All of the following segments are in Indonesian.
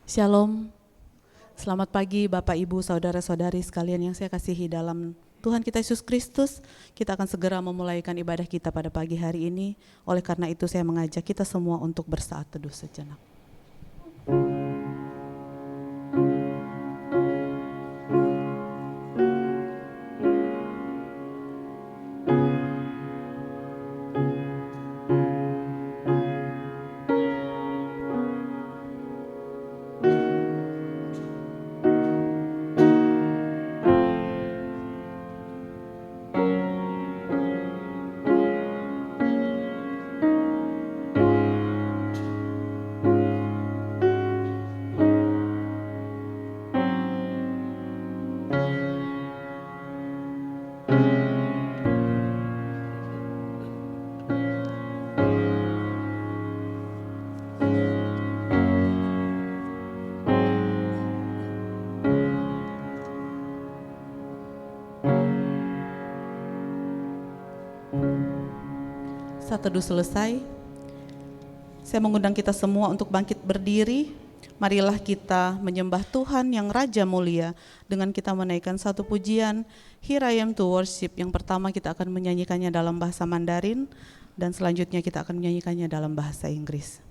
Shalom, selamat pagi Bapak Ibu Saudara-saudari sekalian yang saya kasihi dalam Tuhan kita Yesus Kristus. Kita akan segera memulaikan ibadah kita pada pagi hari ini. Oleh karena itu saya mengajak kita semua untuk bersaat teduh sejenak. Saat teduh selesai, saya mengundang kita semua untuk bangkit berdiri. Marilah kita menyembah Tuhan yang Raja Mulia dengan kita menaikkan satu pujian Here I Am to Worship. Yang pertama kita akan menyanyikannya dalam bahasa Mandarin dan selanjutnya kita akan menyanyikannya dalam bahasa Inggris.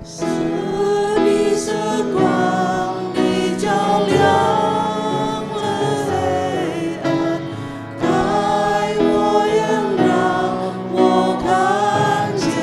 Hãy subscribe cho kênh Ghiền Mì Gõ để không bỏ lỡ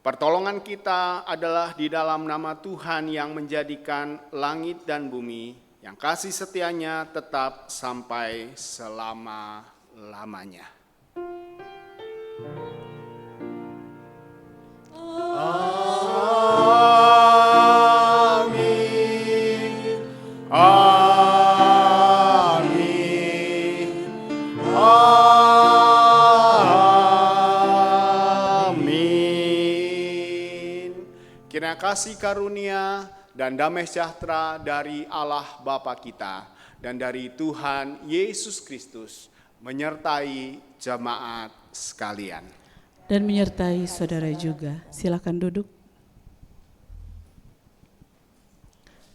Pertolongan kita adalah di dalam nama Tuhan yang menjadikan langit dan bumi, yang kasih setianya tetap sampai selama-lamanya. Amin. Amin. Amin. Kiranya kasih karunia dan damai sejahtera dari Allah Bapa kita dan dari Tuhan Yesus Kristus menyertai jemaat sekalian. Dan menyertai saudara juga. Silakan duduk.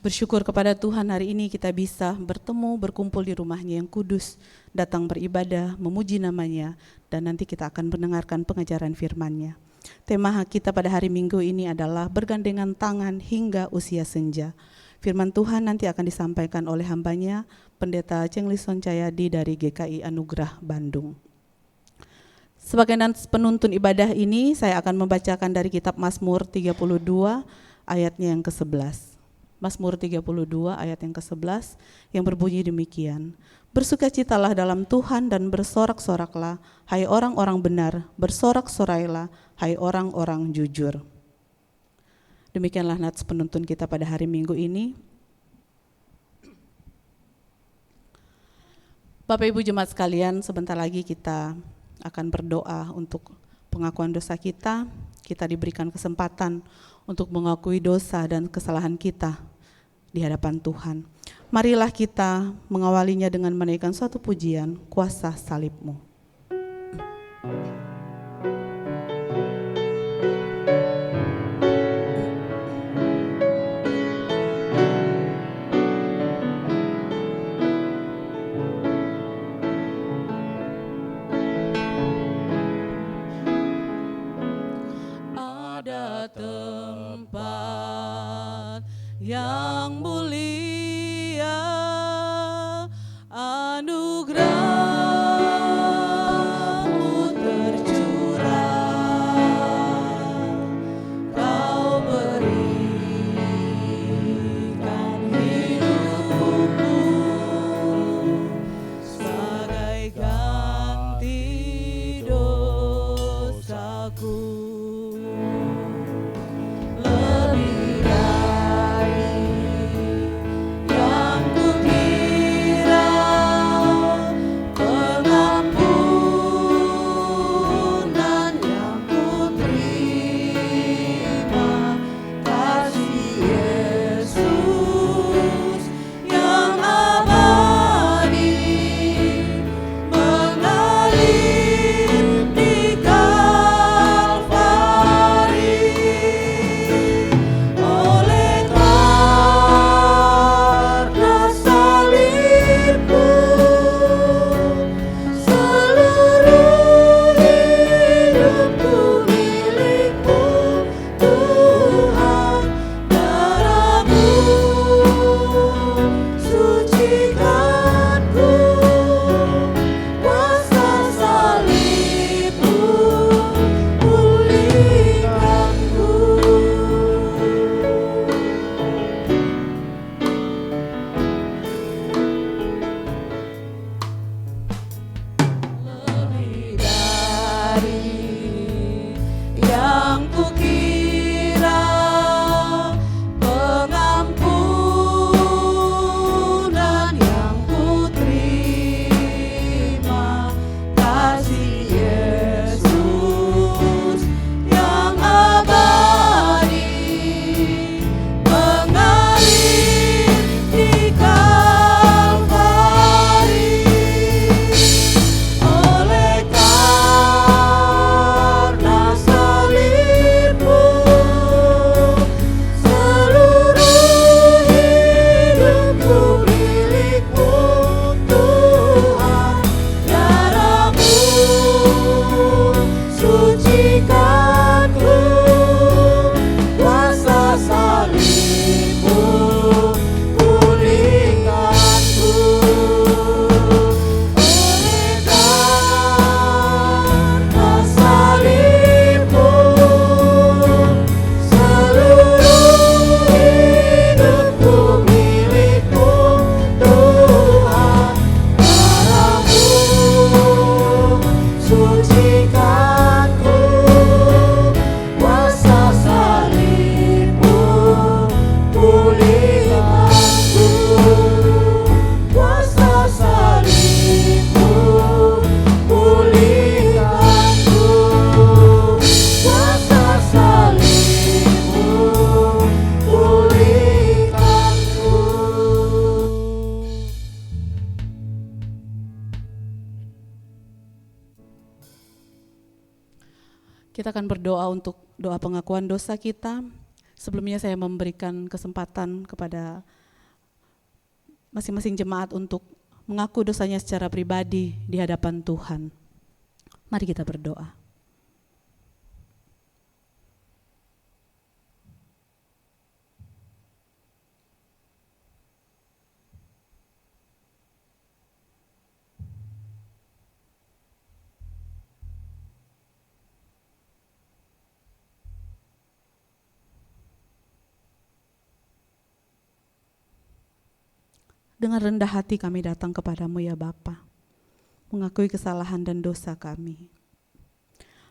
Bersyukur kepada Tuhan hari ini kita bisa bertemu, berkumpul di rumahnya yang kudus, datang beribadah, memuji namanya, dan nanti kita akan mendengarkan pengajaran firman-Nya. Tema kita pada hari Minggu ini adalah bergandengan tangan hingga usia senja. Firman Tuhan nanti akan disampaikan oleh hambanya, Pendeta Cheng Lison Cahyadi dari GKI Anugerah Bandung. Sebagai penuntun ibadah ini, saya akan membacakan dari kitab Mazmur 32 ayatnya yang ke-11. Mazmur 32 ayat yang ke-11 yang berbunyi demikian. Bersukacitalah dalam Tuhan dan bersorak-soraklah, hai orang-orang benar, bersorak-sorailah, hai orang-orang jujur. Demikianlah nats penuntun kita pada hari Minggu ini. Bapak Ibu jemaat sekalian, sebentar lagi kita akan berdoa untuk pengakuan dosa kita. Kita diberikan kesempatan untuk mengakui dosa dan kesalahan kita di hadapan Tuhan. Marilah kita mengawalinya dengan menaikkan suatu pujian, kuasa salib-Mu. Ada tempat yang mulia, anugerah-Mu tercurah, Kau berikan hidupmu sebagai ganti dosaku. Mengalir Kita akan berdoa untuk doa pengakuan dosa kita. Sebelumnya saya memberikan kesempatan kepada masing-masing jemaat untuk mengaku dosanya secara pribadi di hadapan Tuhan. Mari kita berdoa. Dengan rendah hati kami datang kepadamu ya Bapa, mengakui kesalahan dan dosa kami.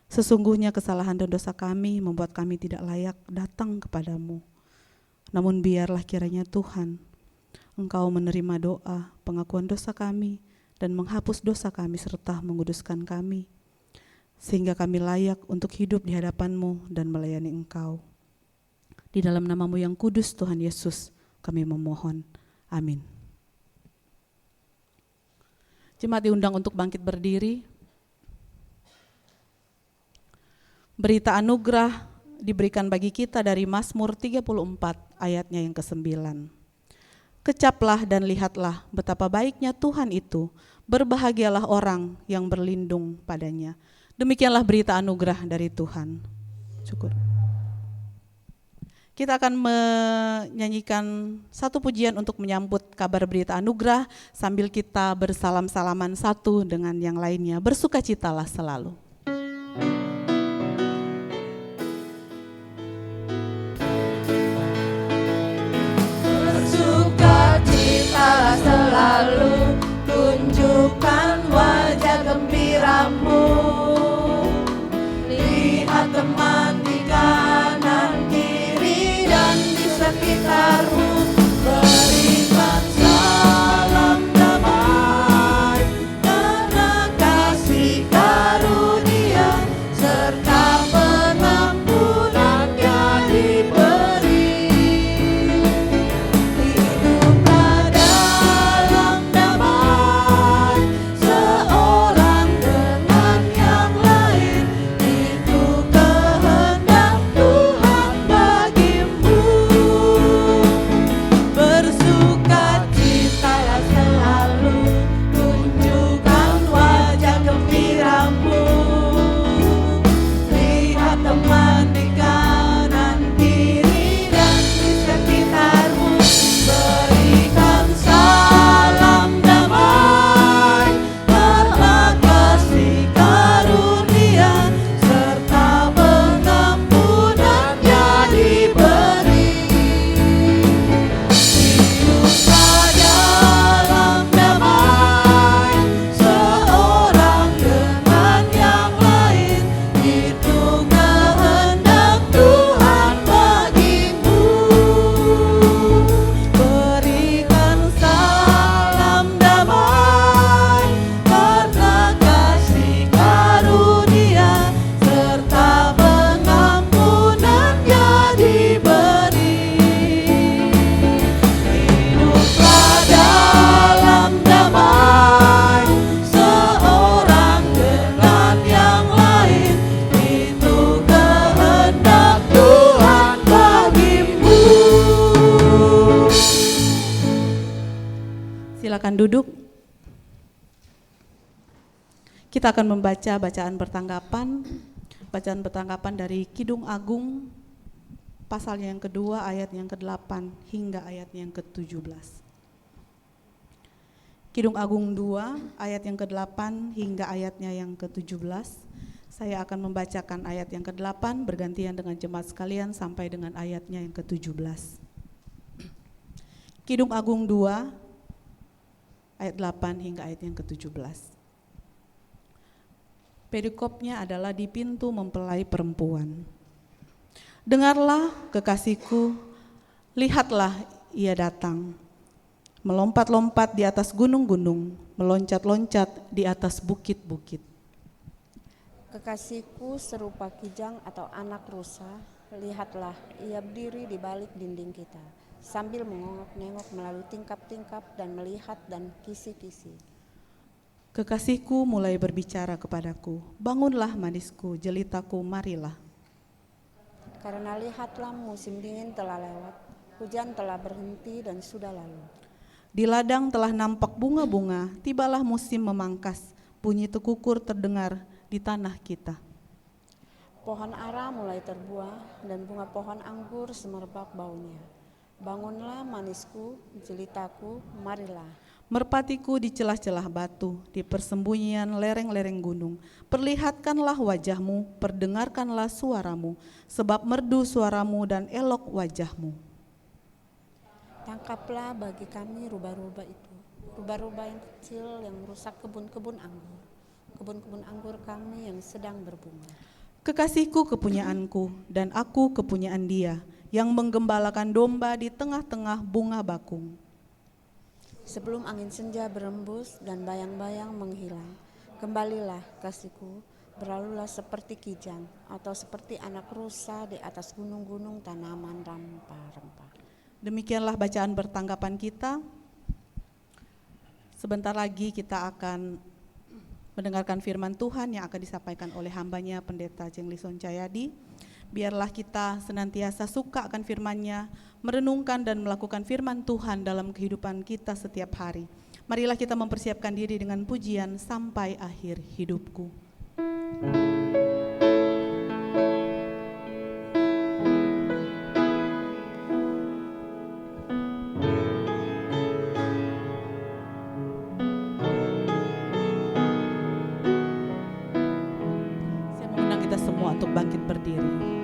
Sesungguhnya kesalahan dan dosa kami membuat kami tidak layak datang kepadamu. Namun biarlah kiranya Tuhan, Engkau menerima doa, pengakuan dosa kami, dan menghapus dosa kami serta menguduskan kami, sehingga kami layak untuk hidup di hadapan-Mu dan melayani Engkau. Di dalam nama-Mu yang kudus Tuhan Yesus kami memohon. Amin. Jemaat diundang untuk bangkit berdiri. Berita anugerah diberikan bagi kita dari Mazmur 34 ayatnya yang ke-9. Kecaplah dan lihatlah betapa baiknya Tuhan itu, berbahagialah orang yang berlindung padanya. Demikianlah berita anugerah dari Tuhan. Syukur. Kita akan menyanyikan satu pujian untuk menyambut kabar berita anugerah sambil kita bersalam-salaman satu dengan yang lainnya. Bersukacitalah selalu. Bersukacitalah selalu, tunjukkan wajah gembiramu. Lihat teman di kanan kiri dan di sekitarmu, berikan salam damai karena kasih karunia serta pengampunannya diberi. Hiduplah dalam damai seorang dengan yang lain, itu kehendak Tuhan bagimu. Bersukacitalah selalu, tunjukkan wajah gembiramu. Lihat teman di kanan kiri dan di sekitarmu, berikan salam damai karena kasih karunia serta pengampunannya diberi. Hiduplah dalam damai seorang dengan yang lain, itu kehendak Tuhan bagimu. Berikan salam damai karena kasih karunia serta pengampunannya diberi. Hiduplah dalam damai seorang dengan yang lain, itu kehendak Tuhan bagimu. Silakan duduk. Kita akan membaca bacaan bertanggapan dari Kidung Agung pasalnya yang kedua ayat yang ke-8 hingga ayat yang ke-17. Kidung Agung 2 ayat yang ke-8 hingga ayatnya yang ke-17. Saya akan membacakan ayat yang ke-8 bergantian dengan jemaat sekalian sampai dengan ayatnya yang ke-17. Kidung Agung 2 ayat 8 hingga ayat yang ke-17. Perikopnya adalah di pintu mempelai perempuan. Dengarlah kekasihku, lihatlah ia datang. Melompat-lompat di atas gunung-gunung, meloncat-loncat di atas bukit-bukit. Kekasihku serupa kijang atau anak rusa, lihatlah ia berdiri di balik dinding kita, sambil mengongok-nengok melalui tingkap-tingkap dan melihat dan kisi-kisi. Kekasihku mulai berbicara kepadaku, bangunlah manisku, jelitaku, marilah. Karena lihatlah musim dingin telah lewat, hujan telah berhenti dan sudah lalu. Di ladang telah nampak bunga-bunga, tibalah musim memangkas, bunyi tekukur terdengar di tanah kita. Pohon ara mulai terbuah dan bunga pohon anggur semerbak baunya. Bangunlah manisku, jelitaku, marilah. Merpatiku di celah-celah batu, di persembunyian lereng-lereng gunung. Perlihatkanlah wajahmu, perdengarkanlah suaramu, sebab merdu suaramu dan elok wajahmu. Tangkaplah bagi kami rubah-rubah itu, rubah-rubah yang kecil yang merusak kebun-kebun anggur kami yang sedang berbunga. Kekasihku kepunyaanku, dan aku kepunyaan dia, yang menggembalakan domba di tengah-tengah bunga bakung. Sebelum angin senja berembus dan bayang-bayang menghilang, kembalilah kasihku, berlalulah seperti kijang atau seperti anak rusa di atas gunung-gunung tanaman rempah-rempah. Demikianlah bacaan bertanggapan kita. Sebentar lagi kita akan mendengarkan firman Tuhan yang akan disampaikan oleh hambanya Pendeta Cheng Lison Cahyadi. Biarlah kita senantiasa suka akan firman-Nya, merenungkan dan melakukan firman Tuhan dalam kehidupan kita setiap hari. Marilah kita mempersiapkan diri dengan pujian sampai akhir hidupku. Saya mengundang kita semua untuk bangkit berdiri.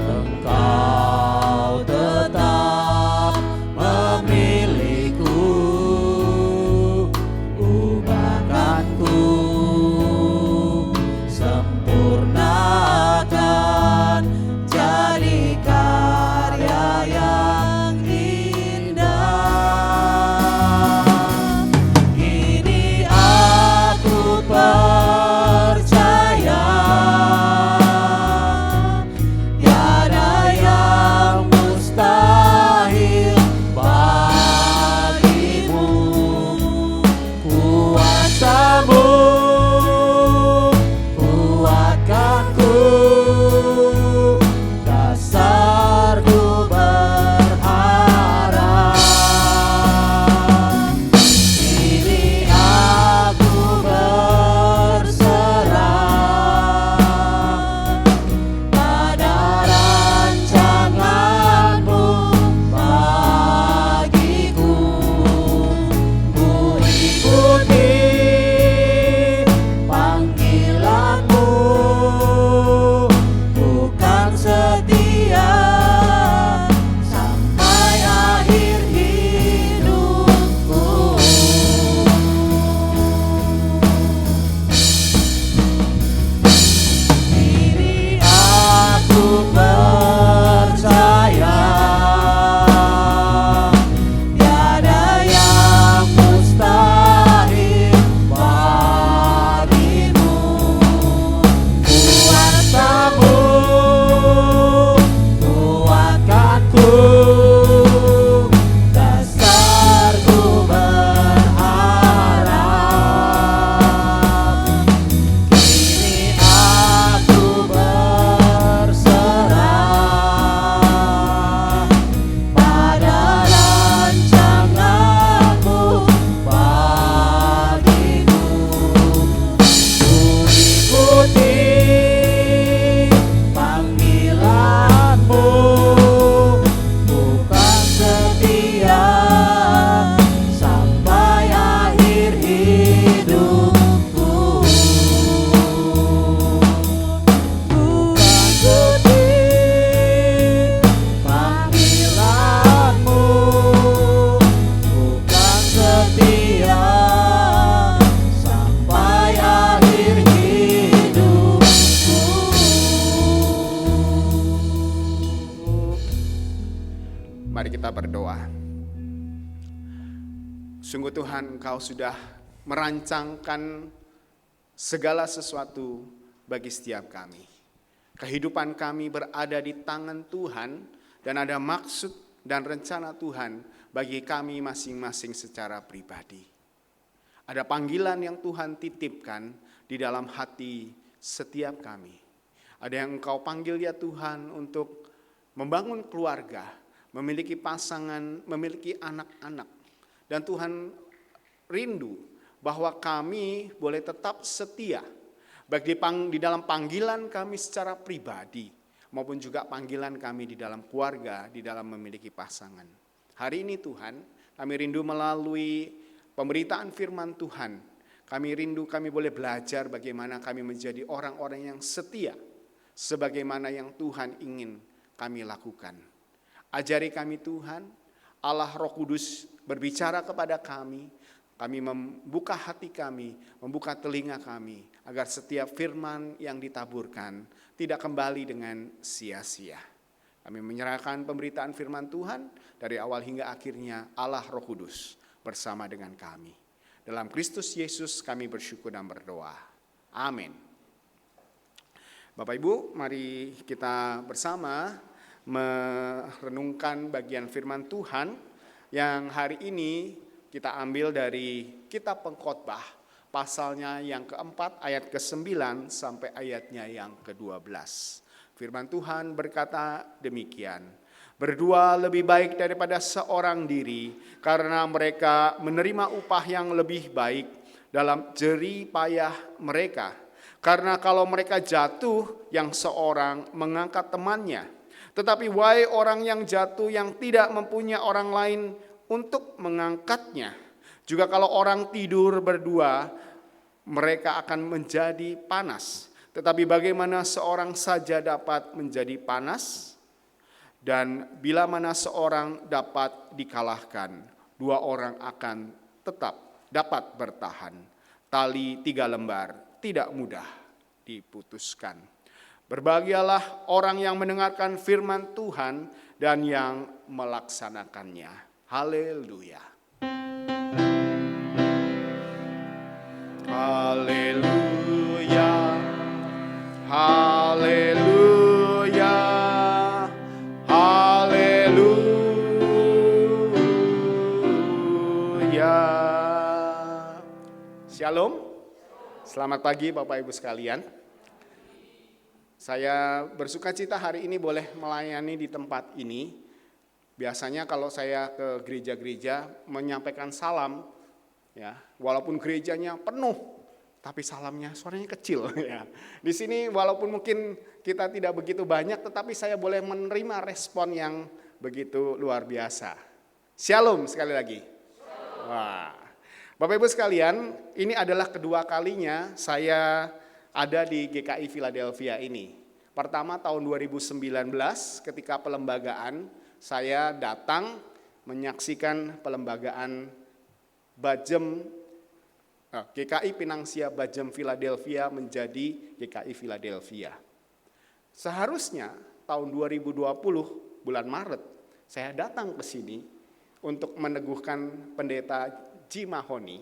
Engkau tetap memiliku. berdoa. Sungguh Tuhan, Engkau sudah merancangkan segala sesuatu bagi setiap kami. Kehidupan kami berada di tangan Tuhan dan ada maksud dan rencana Tuhan bagi kami masing-masing secara pribadi. Ada panggilan yang Tuhan titipkan di dalam hati setiap kami. Ada yang Engkau panggil ya Tuhan untuk membangun keluarga, memiliki pasangan, memiliki anak-anak. Dan Tuhan rindu bahwa kami boleh tetap setia, baik di dalam panggilan kami secara pribadi, maupun juga panggilan kami di dalam keluarga, di dalam memiliki pasangan. Hari ini Tuhan, kami rindu melalui pemberitaan firman Tuhan, kami rindu kami boleh belajar bagaimana kami menjadi orang-orang yang setia, sebagaimana yang Tuhan ingin kami lakukan. Ajari kami Tuhan, Allah Roh Kudus berbicara kepada kami membuka hati kami, membuka telinga kami, agar setiap firman yang ditaburkan tidak kembali dengan sia-sia. Kami menyerahkan pemberitaan firman Tuhan dari awal hingga akhirnya Allah Roh Kudus bersama dengan kami. Dalam Kristus Yesus kami bersyukur dan berdoa. Amin. Bapak Ibu, mari kita bersama merenungkan bagian firman Tuhan yang hari ini kita ambil dari kitab Pengkhotbah, pasalnya yang keempat ayat ke-9 sampai ayatnya yang ke-12. Firman Tuhan berkata demikian, berdua lebih baik daripada seorang diri, karena mereka menerima upah yang lebih baik dalam jerih payah mereka. Karena kalau mereka jatuh, yang seorang mengangkat temannya. Tetapi wahai orang yang jatuh yang tidak mempunyai orang lain untuk mengangkatnya. Juga kalau orang tidur berdua, mereka akan menjadi panas. Tetapi bagaimana seorang saja dapat menjadi panas? Dan bila mana seorang dapat dikalahkan, dua orang akan tetap dapat bertahan. Tali 3 lembar tidak mudah diputuskan. Berbahagialah orang yang mendengarkan firman Tuhan dan yang melaksanakannya. Haleluya. Haleluya. Haleluya. Haleluya. Shalom. Selamat pagi Bapak Ibu sekalian. Saya bersuka cita hari ini boleh melayani di tempat ini. Biasanya kalau saya ke gereja-gereja menyampaikan salam, ya, walaupun gerejanya penuh, tapi salamnya suaranya kecil. Ya. Di sini walaupun mungkin kita tidak begitu banyak, tetapi saya boleh menerima respon yang begitu luar biasa. Shalom sekali lagi. Wah, Bapak Ibu sekalian, ini adalah kedua kalinya saya ada di GKI Philadelphia ini. Pertama tahun 2019 ketika pelembagaan, saya datang menyaksikan pelembagaan Bajem GKI Pinangsia Bajem Philadelphia menjadi GKI Philadelphia. Seharusnya tahun 2020 bulan Maret saya datang ke sini untuk meneguhkan pendeta G. Mahoni,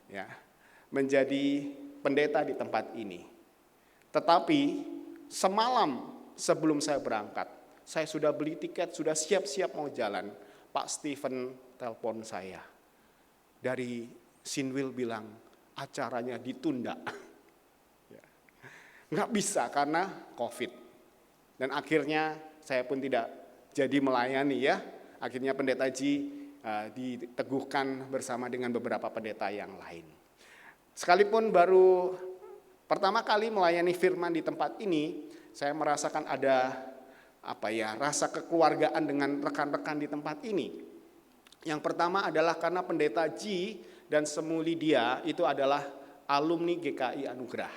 ya, menjadi pendeta di tempat ini. Tetapi semalam sebelum saya berangkat, saya sudah beli tiket, sudah siap-siap mau jalan. Pak Stephen telepon saya. Dari Sinwil bilang acaranya ditunda. Ya. Nggak bisa karena COVID. Dan akhirnya saya pun tidak jadi melayani ya. Akhirnya pendeta G diteguhkan bersama dengan beberapa pendeta yang lain. Sekalipun baru pertama kali melayani firman di tempat ini, saya merasakan ada rasa kekeluargaan dengan rekan-rekan di tempat ini. Yang pertama adalah karena pendeta G dan semuli dia itu adalah alumni GKI Anugerah.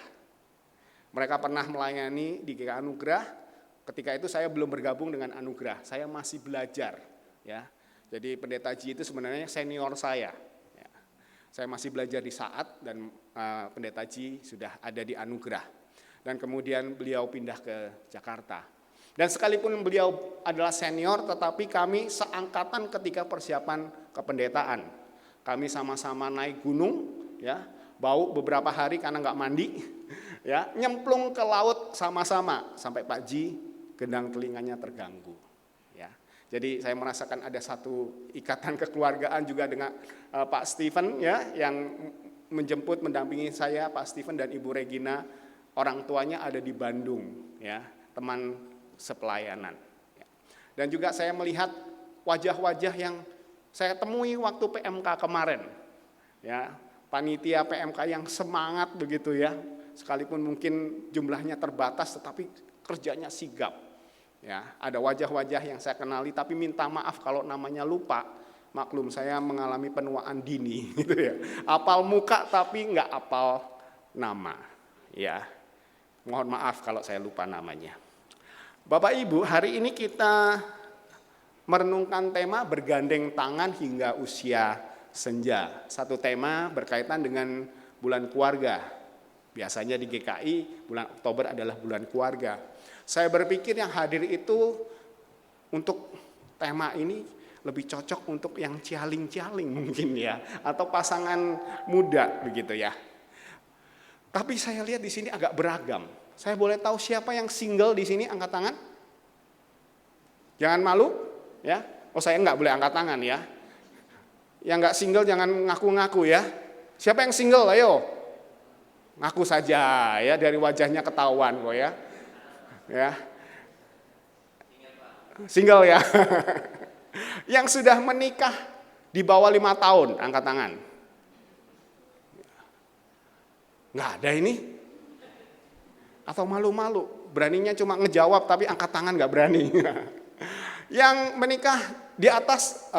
Mereka pernah melayani di GKI Anugerah. Ketika itu saya belum bergabung dengan Anugerah, saya masih belajar, ya. Jadi pendeta G itu sebenarnya senior saya. Ya. Saya masih belajar di Saat dan pendeta G sudah ada di Anugerah. Dan kemudian beliau pindah ke Jakarta. Dan sekalipun beliau adalah senior, tetapi kami seangkatan ketika persiapan kependetaan. Kami sama-sama naik gunung, ya, bau beberapa hari karena nggak mandi, ya, nyemplung ke laut sama-sama sampai Pak Ji gendang telinganya terganggu. Ya, jadi saya merasakan ada satu ikatan kekeluargaan juga dengan Pak Stephen, ya, yang menjemput mendampingi saya, Pak Stephen dan Ibu Regina. Orang tuanya ada di Bandung, ya, teman sepelayanan. Ya. Dan juga saya melihat wajah-wajah yang saya temui waktu PMK kemarin, ya, panitia PMK yang semangat begitu, ya, sekalipun mungkin jumlahnya terbatas, tetapi kerjanya sigap. Ya, ada wajah-wajah yang saya kenali, tapi minta maaf kalau namanya lupa. Maklum, saya mengalami penuaan dini, gitu ya. Apal muka tapi nggak apal nama, ya. Mohon maaf kalau saya lupa namanya. Bapak Ibu, hari ini kita merenungkan tema bergandeng tangan hingga usia senja. Satu tema berkaitan dengan bulan keluarga. Biasanya di GKI bulan Oktober adalah bulan keluarga. Saya berpikir yang hadir itu untuk tema ini lebih cocok untuk yang cialing-cialing mungkin, ya, atau pasangan muda begitu, ya. Tapi saya lihat di sini agak beragam. Saya boleh tahu siapa yang single di sini, angkat tangan? Jangan malu, ya. Oh, saya nggak boleh angkat tangan, ya. Yang nggak single jangan ngaku-ngaku, ya. Siapa yang single? Ayo. Ngaku saja, ya, dari wajahnya ketahuan kok, ya. Ya. Single, ya. Yang sudah menikah di bawah 5 tahun, angkat tangan. Nggak ada ini. Atau malu-malu, beraninya cuma ngejawab tapi angkat tangan nggak berani. Yang menikah di atas,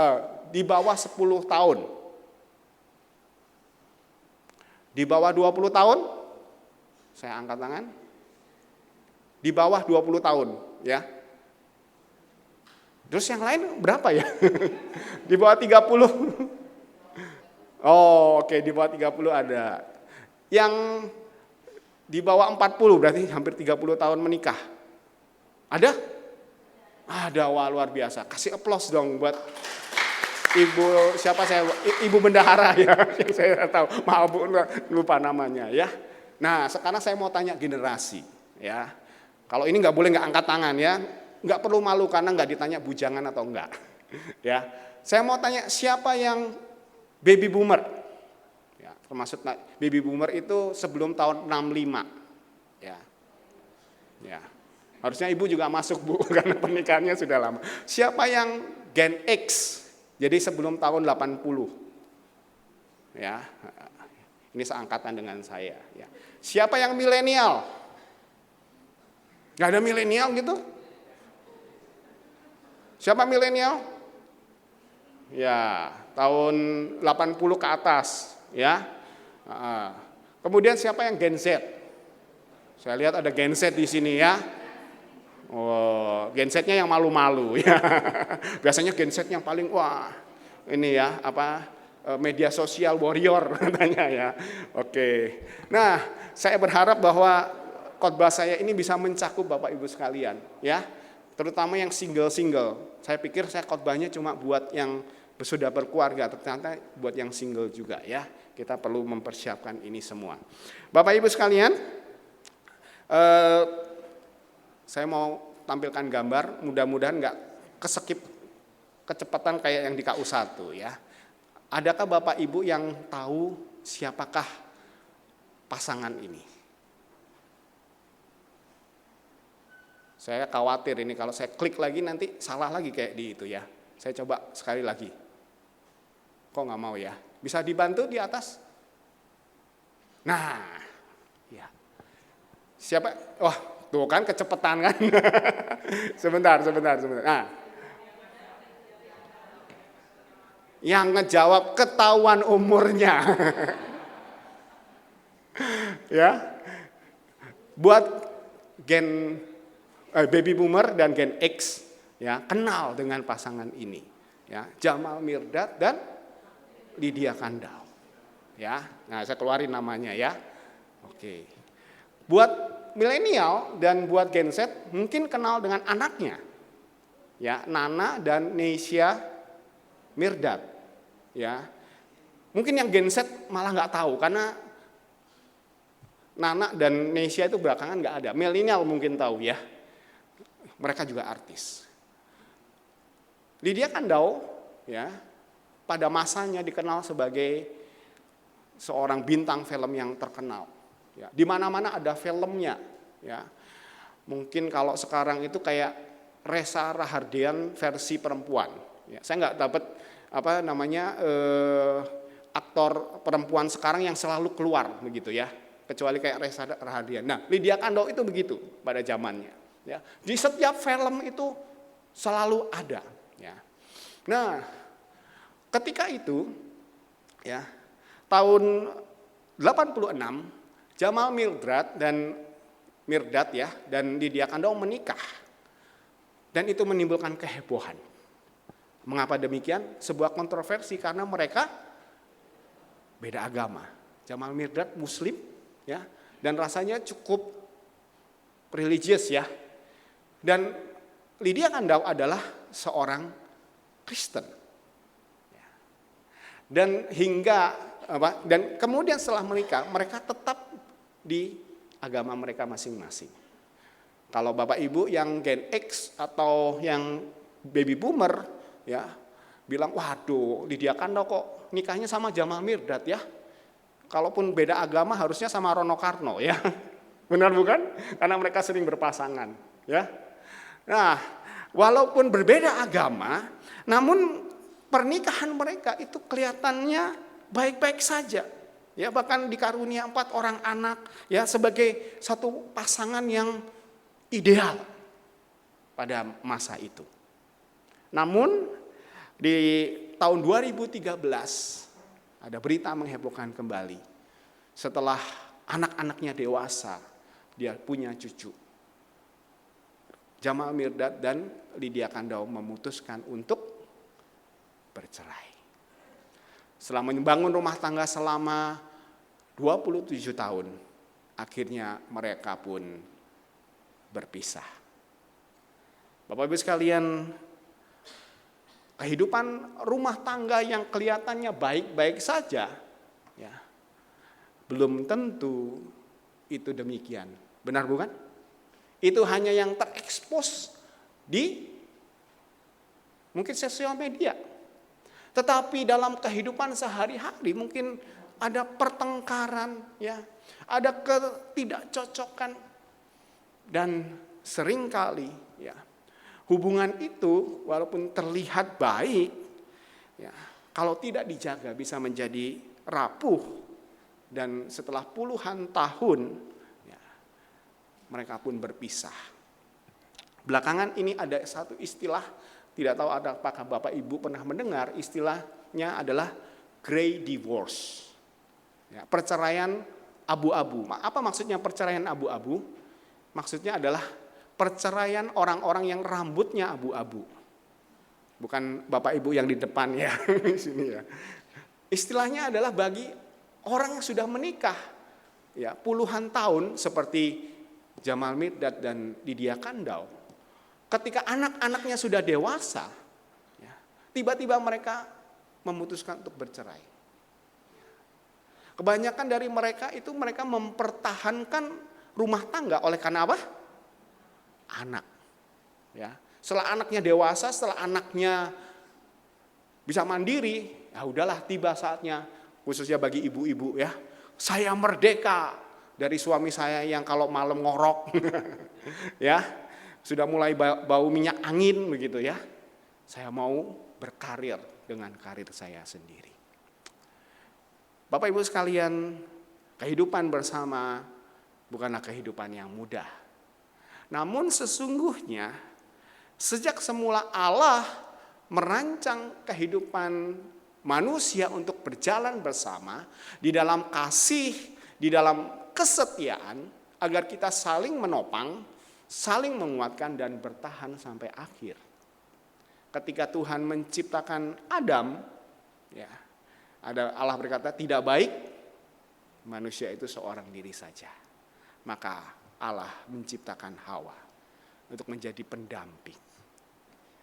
di bawah 10 tahun. Di bawah 20 tahun, saya angkat tangan. Di bawah 20 tahun, ya. Terus yang lain berapa, ya? Di bawah 30. Oh, oke, di bawah 30 ada. Yang di bawah 40 berarti hampir 30 tahun menikah. Ada? Ada, wah, luar biasa. Kasih aplaus dong buat Ibu, siapa saya? Ibu Bendahara, ya, yang saya tahu. Maaf Bu, lupa namanya, ya. Nah, sekarang saya mau tanya generasi, ya. Kalau ini nggak boleh nggak angkat tangan, ya. Nggak perlu malu karena nggak ditanya bujangan atau enggak. Ya. Saya mau tanya siapa yang baby boomer? Ya, termasuk baby boomer itu sebelum tahun 65. Ya. Ya. Harusnya Ibu juga masuk, Bu, karena pernikahannya sudah lama. Siapa yang Gen X? Jadi sebelum tahun 80. Ya. Ini seangkatan dengan saya, ya. Siapa yang milenial? Gak ada milenial gitu? Siapa milenial? Ya, tahun 80 ke atas, ya. Kemudian siapa yang Gen Z? Saya lihat ada Gen Z di sini, ya. Oh, Gen Z-nya yang malu-malu, ya. Biasanya Gen Z yang paling wah, ini, ya, media sosial warrior katanya, ya. Oke. Nah, saya berharap bahwa khotbah saya ini bisa mencakup Bapak Ibu sekalian, ya. Terutama yang single-single. Saya pikir saya khotbahnya cuma buat yang sudah berkeluarga, ternyata buat yang single juga, ya. Kita perlu mempersiapkan ini semua. Bapak Ibu sekalian, saya mau tampilkan gambar, mudah-mudahan nggak keskip kecepatan kayak yang di KU1, ya. Adakah Bapak Ibu yang tahu siapakah pasangan ini? Saya khawatir ini kalau saya klik lagi nanti salah lagi kayak di itu, ya. Saya coba sekali lagi. Kok nggak mau, ya? Bisa dibantu di atas? Nah, ya. Siapa? Wah, tuh kan kecepatan kan. Sebentar. Nah. Yang ngejawab ketahuan umurnya. Ya. Buat Gen baby boomer dan Gen X, ya, kenal dengan pasangan ini, ya. Jamal Mirdad dan Lydia Kandau. Ya. Nah, saya keluarin namanya, ya. Oke. Buat milenial dan buat Gen Z mungkin kenal dengan anaknya, ya, Nana dan Neisha Mirdad, ya. Mungkin yang Gen Z malah nggak tahu karena Nana dan Neisha itu belakangan nggak ada. Milenial mungkin tahu ya, mereka juga artis. Lydia Kandau, ya, pada masanya dikenal sebagai seorang bintang film yang terkenal. Ya, di mana-mana ada filmnya, ya. Mungkin kalau sekarang itu kayak Reza Rahardian versi perempuan. Ya, saya nggak dapat aktor perempuan sekarang yang selalu keluar begitu ya, kecuali kayak Reza Rahardian. Nah, Lydia Kandou itu begitu pada zamannya. Ya, di setiap film itu selalu ada. Ya. Nah, ketika itu, ya, tahun 86 Jamal Mirdad dan Lydia Kandou menikah. Dan itu menimbulkan kehebohan. Mengapa demikian? Sebuah kontroversi karena mereka beda agama. Jamal Mirdad Muslim, ya, dan rasanya cukup religius ya. Dan Lydia Kandou adalah seorang Kristen. Dan dan kemudian setelah menikah mereka tetap di agama mereka masing-masing. Kalau Bapak Ibu yang Gen X atau yang baby boomer ya bilang, waduh, Lydia Kandou kok nikahnya sama Jamal Mirdad ya. Kalaupun beda agama harusnya sama Rano Karno ya. Benar bukan? Karena mereka sering berpasangan ya. Nah, walaupun berbeda agama, namun pernikahan mereka itu kelihatannya baik-baik saja. Ya, bahkan dikarunia 4 orang anak ya, sebagai satu pasangan yang ideal pada masa itu. Namun di tahun 2013 ada berita menghebohkan kembali. Setelah anak-anaknya dewasa, dia punya cucu. Jamal Mirdad dan Lydia Kandou memutuskan untuk bercerai. Setelah membangun rumah tangga selama 27 tahun, akhirnya mereka pun berpisah. Bapak Ibu sekalian, kehidupan rumah tangga yang kelihatannya baik-baik saja, ya, belum tentu itu demikian. Benar bukan? Itu hanya yang terekspos di mungkin sosial media. Tetapi dalam kehidupan sehari-hari mungkin ada pertengkaran, ya, ada ketidakcocokan, dan seringkali ya hubungan itu walaupun terlihat baik, ya, kalau tidak dijaga bisa menjadi rapuh, dan setelah puluhan tahun ya, mereka pun berpisah. Belakangan ini ada satu istilah, tidak tahu apakah Bapak Ibu pernah mendengar, istilahnya adalah grey divorce. Ya, perceraian abu-abu. Apa maksudnya perceraian abu-abu? Maksudnya adalah perceraian orang-orang yang rambutnya abu-abu. Bukan Bapak Ibu yang di depan ya, di sini ya. Istilahnya adalah bagi orang yang sudah menikah ya puluhan tahun seperti Jamal Mirdad dan Lydia Kandou. Ketika anak-anaknya sudah dewasa, ya, tiba-tiba mereka memutuskan untuk bercerai. Kebanyakan dari mereka itu mereka mempertahankan rumah tangga oleh karena apa? Anak. Ya, setelah anaknya dewasa, setelah anaknya bisa mandiri, ya udahlah tiba saatnya, khususnya bagi ibu-ibu ya, saya merdeka dari suami saya yang kalau malam ngorok, ya. Sudah mulai bau minyak angin begitu ya. Saya mau berkarir dengan karir saya sendiri. Bapak Ibu sekalian, kehidupan bersama bukanlah kehidupan yang mudah. Namun sesungguhnya sejak semula Allah merancang kehidupan manusia untuk berjalan bersama di dalam kasih, di dalam kesetiaan, agar kita saling menopang, saling menguatkan dan bertahan sampai akhir. Ketika Tuhan menciptakan Adam, ya, Allah berkata tidak baik manusia itu seorang diri saja. Maka Allah menciptakan Hawa untuk menjadi pendamping.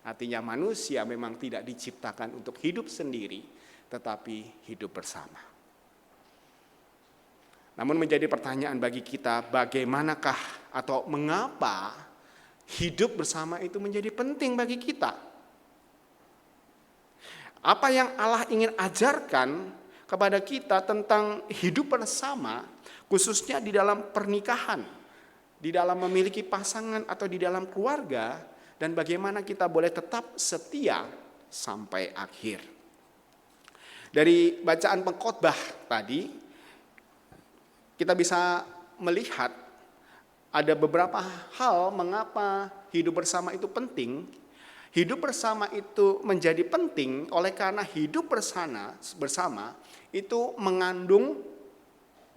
Artinya manusia memang tidak diciptakan untuk hidup sendiri, tetapi hidup bersama. Namun menjadi pertanyaan bagi kita, bagaimanakah atau mengapa hidup bersama itu menjadi penting bagi kita? Apa yang Allah ingin ajarkan kepada kita tentang hidup bersama, khususnya di dalam pernikahan, di dalam memiliki pasangan atau di dalam keluarga, dan bagaimana kita boleh tetap setia sampai akhir. Dari bacaan pengkhotbah tadi, kita bisa melihat ada beberapa hal mengapa hidup bersama itu penting. Hidup bersama itu menjadi penting oleh karena hidup bersama itu mengandung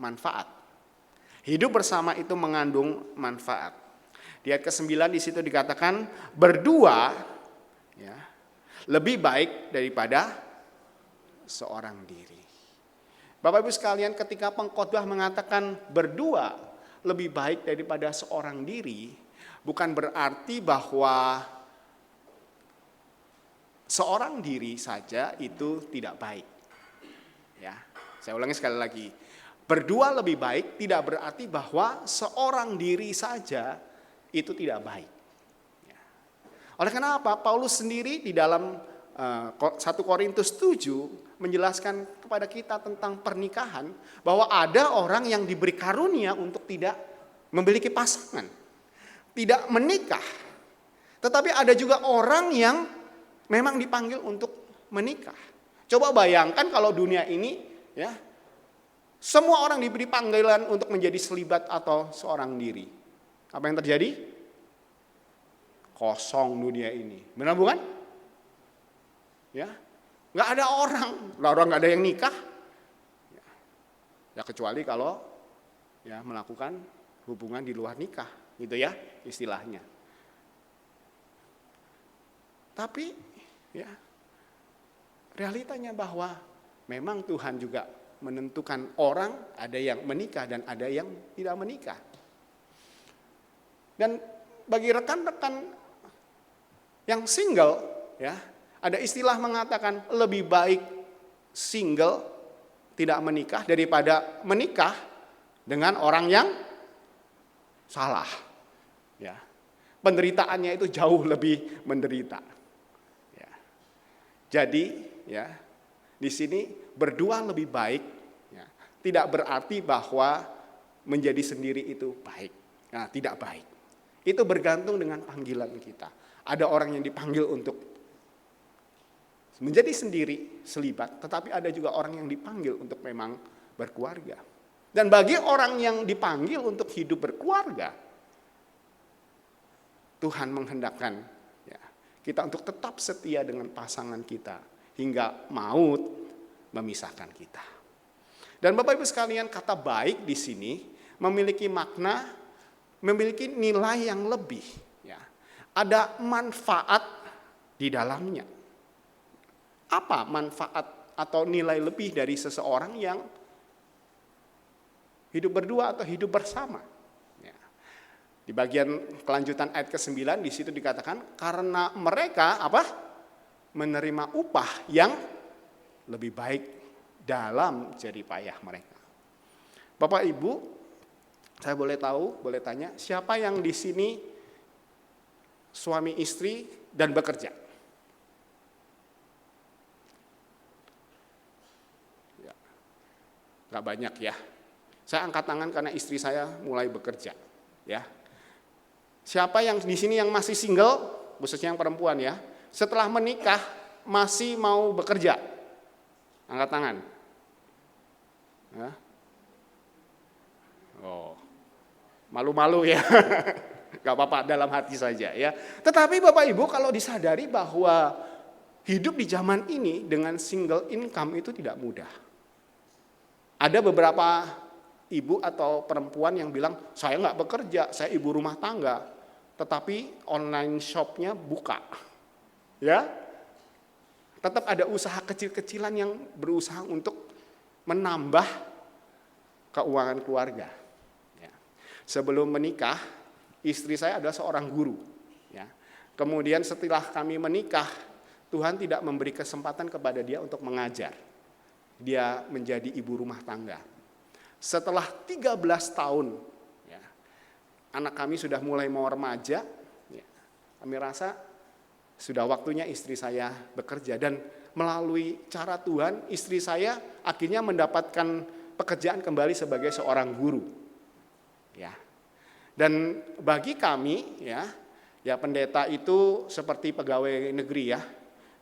manfaat. Hidup bersama itu mengandung manfaat. Di ayat ke-9 di situ dikatakan berdua ya, lebih baik daripada seorang diri. Bapak Ibu sekalian, ketika pengkhotbah mengatakan berdua lebih baik daripada seorang diri, bukan berarti bahwa seorang diri saja itu tidak baik. Ya, saya ulangi sekali lagi. Berdua lebih baik tidak berarti bahwa seorang diri saja itu tidak baik. Ya. Oleh karena apa? Paulus sendiri di dalam 1 Korintus 7 menjelaskan kepada kita tentang pernikahan, bahwa ada orang yang diberi karunia untuk tidak memiliki pasangan, tidak menikah. Tetapi ada juga orang yang memang dipanggil untuk menikah. Coba bayangkan kalau dunia ini ya, semua orang diberi panggilan untuk menjadi selibat atau seorang diri. Apa yang terjadi? Kosong dunia ini. Benar bukan? Ya, nggak ada orang nggak ada yang nikah. Ya kecuali kalau ya melakukan hubungan di luar nikah, gitu ya istilahnya. Tapi ya realitanya bahwa memang Tuhan juga menentukan orang, ada yang menikah dan ada yang tidak menikah. Dan bagi rekan-rekan yang single ya, ada istilah mengatakan lebih baik single tidak menikah daripada menikah dengan orang yang salah. Ya. Penderitaannya itu jauh lebih menderita. Ya. Jadi ya di sini berdua lebih baik ya, tidak berarti bahwa menjadi sendiri itu baik. Nah, tidak baik. Itu bergantung dengan panggilan kita. Ada orang yang dipanggil untuk menjadi sendiri, selibat, tetapi ada juga orang yang dipanggil untuk memang berkeluarga. Dan bagi orang yang dipanggil untuk hidup berkeluarga, Tuhan menghendakkan ya, kita untuk tetap setia dengan pasangan kita hingga maut memisahkan kita. Dan Bapak Ibu sekalian, kata baik di sini memiliki makna, memiliki nilai yang lebih. Ya. Ada manfaat di dalamnya. Apa manfaat atau nilai lebih dari seseorang yang hidup berdua atau hidup bersama? Ya. Di bagian kelanjutan ayat ke-9 di situ dikatakan karena mereka apa? Menerima upah yang lebih baik dalam jerih payah mereka. Bapak Ibu, saya boleh tahu, boleh tanya, siapa yang di sini suami istri dan bekerja? Gak banyak ya. Saya angkat tangan karena istri saya mulai bekerja. Ya. Siapa yang di sini yang masih single, khususnya yang perempuan ya, setelah menikah masih mau bekerja? Angkat tangan. Ya. Oh, malu-malu ya. Gak apa-apa, dalam hati saja ya. Tetapi Bapak Ibu kalau disadari bahwa hidup di zaman ini dengan single income itu tidak mudah. Ada beberapa ibu atau perempuan yang bilang, saya nggak bekerja, saya ibu rumah tangga, tetapi online shopnya buka, ya, tetap ada usaha kecil-kecilan yang berusaha untuk menambah keuangan keluarga. Ya. Sebelum menikah, istri saya adalah seorang guru. Ya. Kemudian setelah kami menikah, Tuhan tidak memberi kesempatan kepada dia untuk mengajar. Dia menjadi ibu rumah tangga. Setelah 13 tahun, ya, anak kami sudah mulai mau remaja, ya, kami rasa sudah waktunya istri saya bekerja. Dan melalui cara Tuhan, istri saya akhirnya mendapatkan pekerjaan kembali sebagai seorang guru. Ya. Dan bagi kami, ya pendeta itu seperti pegawai negeri ya,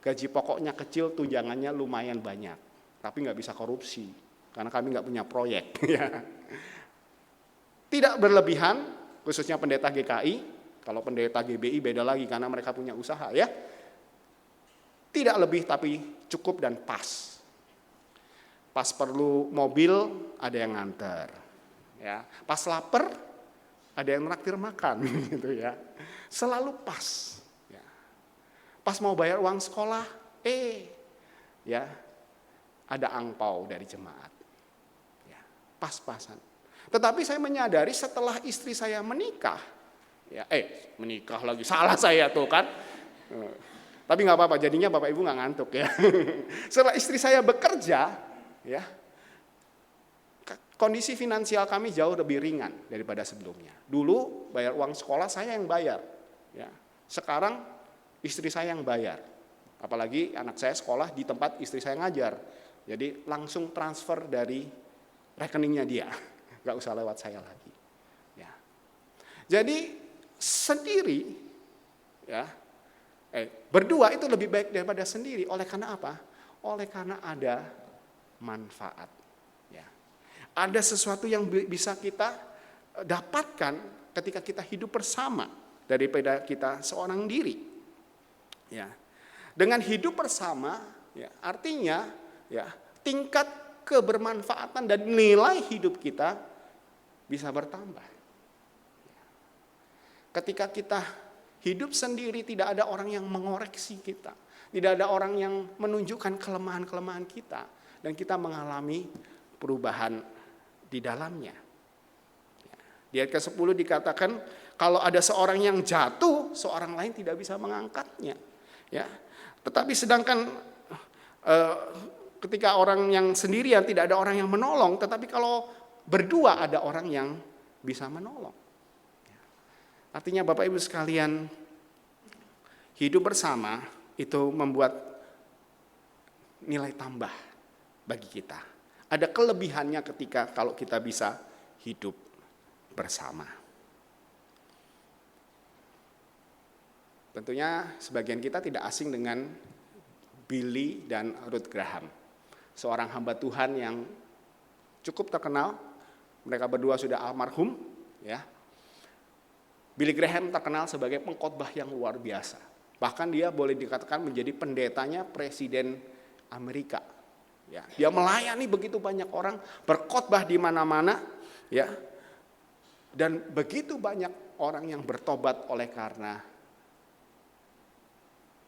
gaji pokoknya kecil, tunjangannya lumayan banyak, tapi nggak bisa korupsi karena kami nggak punya proyek. Ya. Tidak berlebihan, khususnya pendeta GKI. Kalau pendeta GBI beda lagi karena mereka punya usaha ya. Tidak lebih tapi cukup dan pas. Pas perlu mobil ada yang nganter. Ya, pas lapar ada yang traktir makan gitu ya. Selalu pas. Ya. Pas mau bayar uang sekolah, ya ada angpau dari jemaat. Ya, pas-pasan. Tetapi saya menyadari setelah istri saya menikah, ya menikah lagi, salah saya tuh kan. Tapi nggak apa-apa, jadinya Bapak Ibu nggak ngantuk ya. Setelah istri saya bekerja, ya kondisi finansial kami jauh lebih ringan daripada sebelumnya. Dulu bayar uang sekolah saya yang bayar, ya. Sekarang istri saya yang bayar. Apalagi anak saya sekolah di tempat istri saya ngajar. Jadi langsung transfer dari rekeningnya dia, nggak usah lewat saya lagi. Ya. Jadi sendiri, ya, berdua itu lebih baik daripada sendiri. Oleh karena apa? Oleh karena ada manfaat. Ada sesuatu yang bisa kita dapatkan ketika kita hidup bersama daripada kita seorang diri. Ya. Dengan hidup bersama, ya, artinya ya, tingkat kebermanfaatan dan nilai hidup kita bisa bertambah. Ketika kita hidup sendiri, tidak ada orang yang mengoreksi kita, tidak ada orang yang menunjukkan kelemahan-kelemahan kita, dan kita mengalami perubahan di dalamnya. Di ayat ke-10 dikatakan kalau ada seorang yang jatuh, seorang lain tidak bisa mengangkatnya. Ya. Tetapi sedangkan ketika orang yang sendirian tidak ada orang yang menolong, tetapi kalau berdua ada orang yang bisa menolong. Artinya Bapak Ibu sekalian, hidup bersama itu membuat nilai tambah bagi kita. Ada kelebihannya ketika kalau kita bisa hidup bersama. Tentunya sebagian kita tidak asing dengan Billy dan Ruth Graham. Seorang hamba Tuhan yang cukup terkenal. Mereka berdua sudah almarhum. Ya. Billy Graham terkenal sebagai pengkhotbah yang luar biasa. Bahkan dia boleh dikatakan menjadi pendetanya Presiden Amerika. Ya, dia melayani begitu banyak orang, berkhotbah di mana-mana, ya, dan begitu banyak orang yang bertobat oleh karena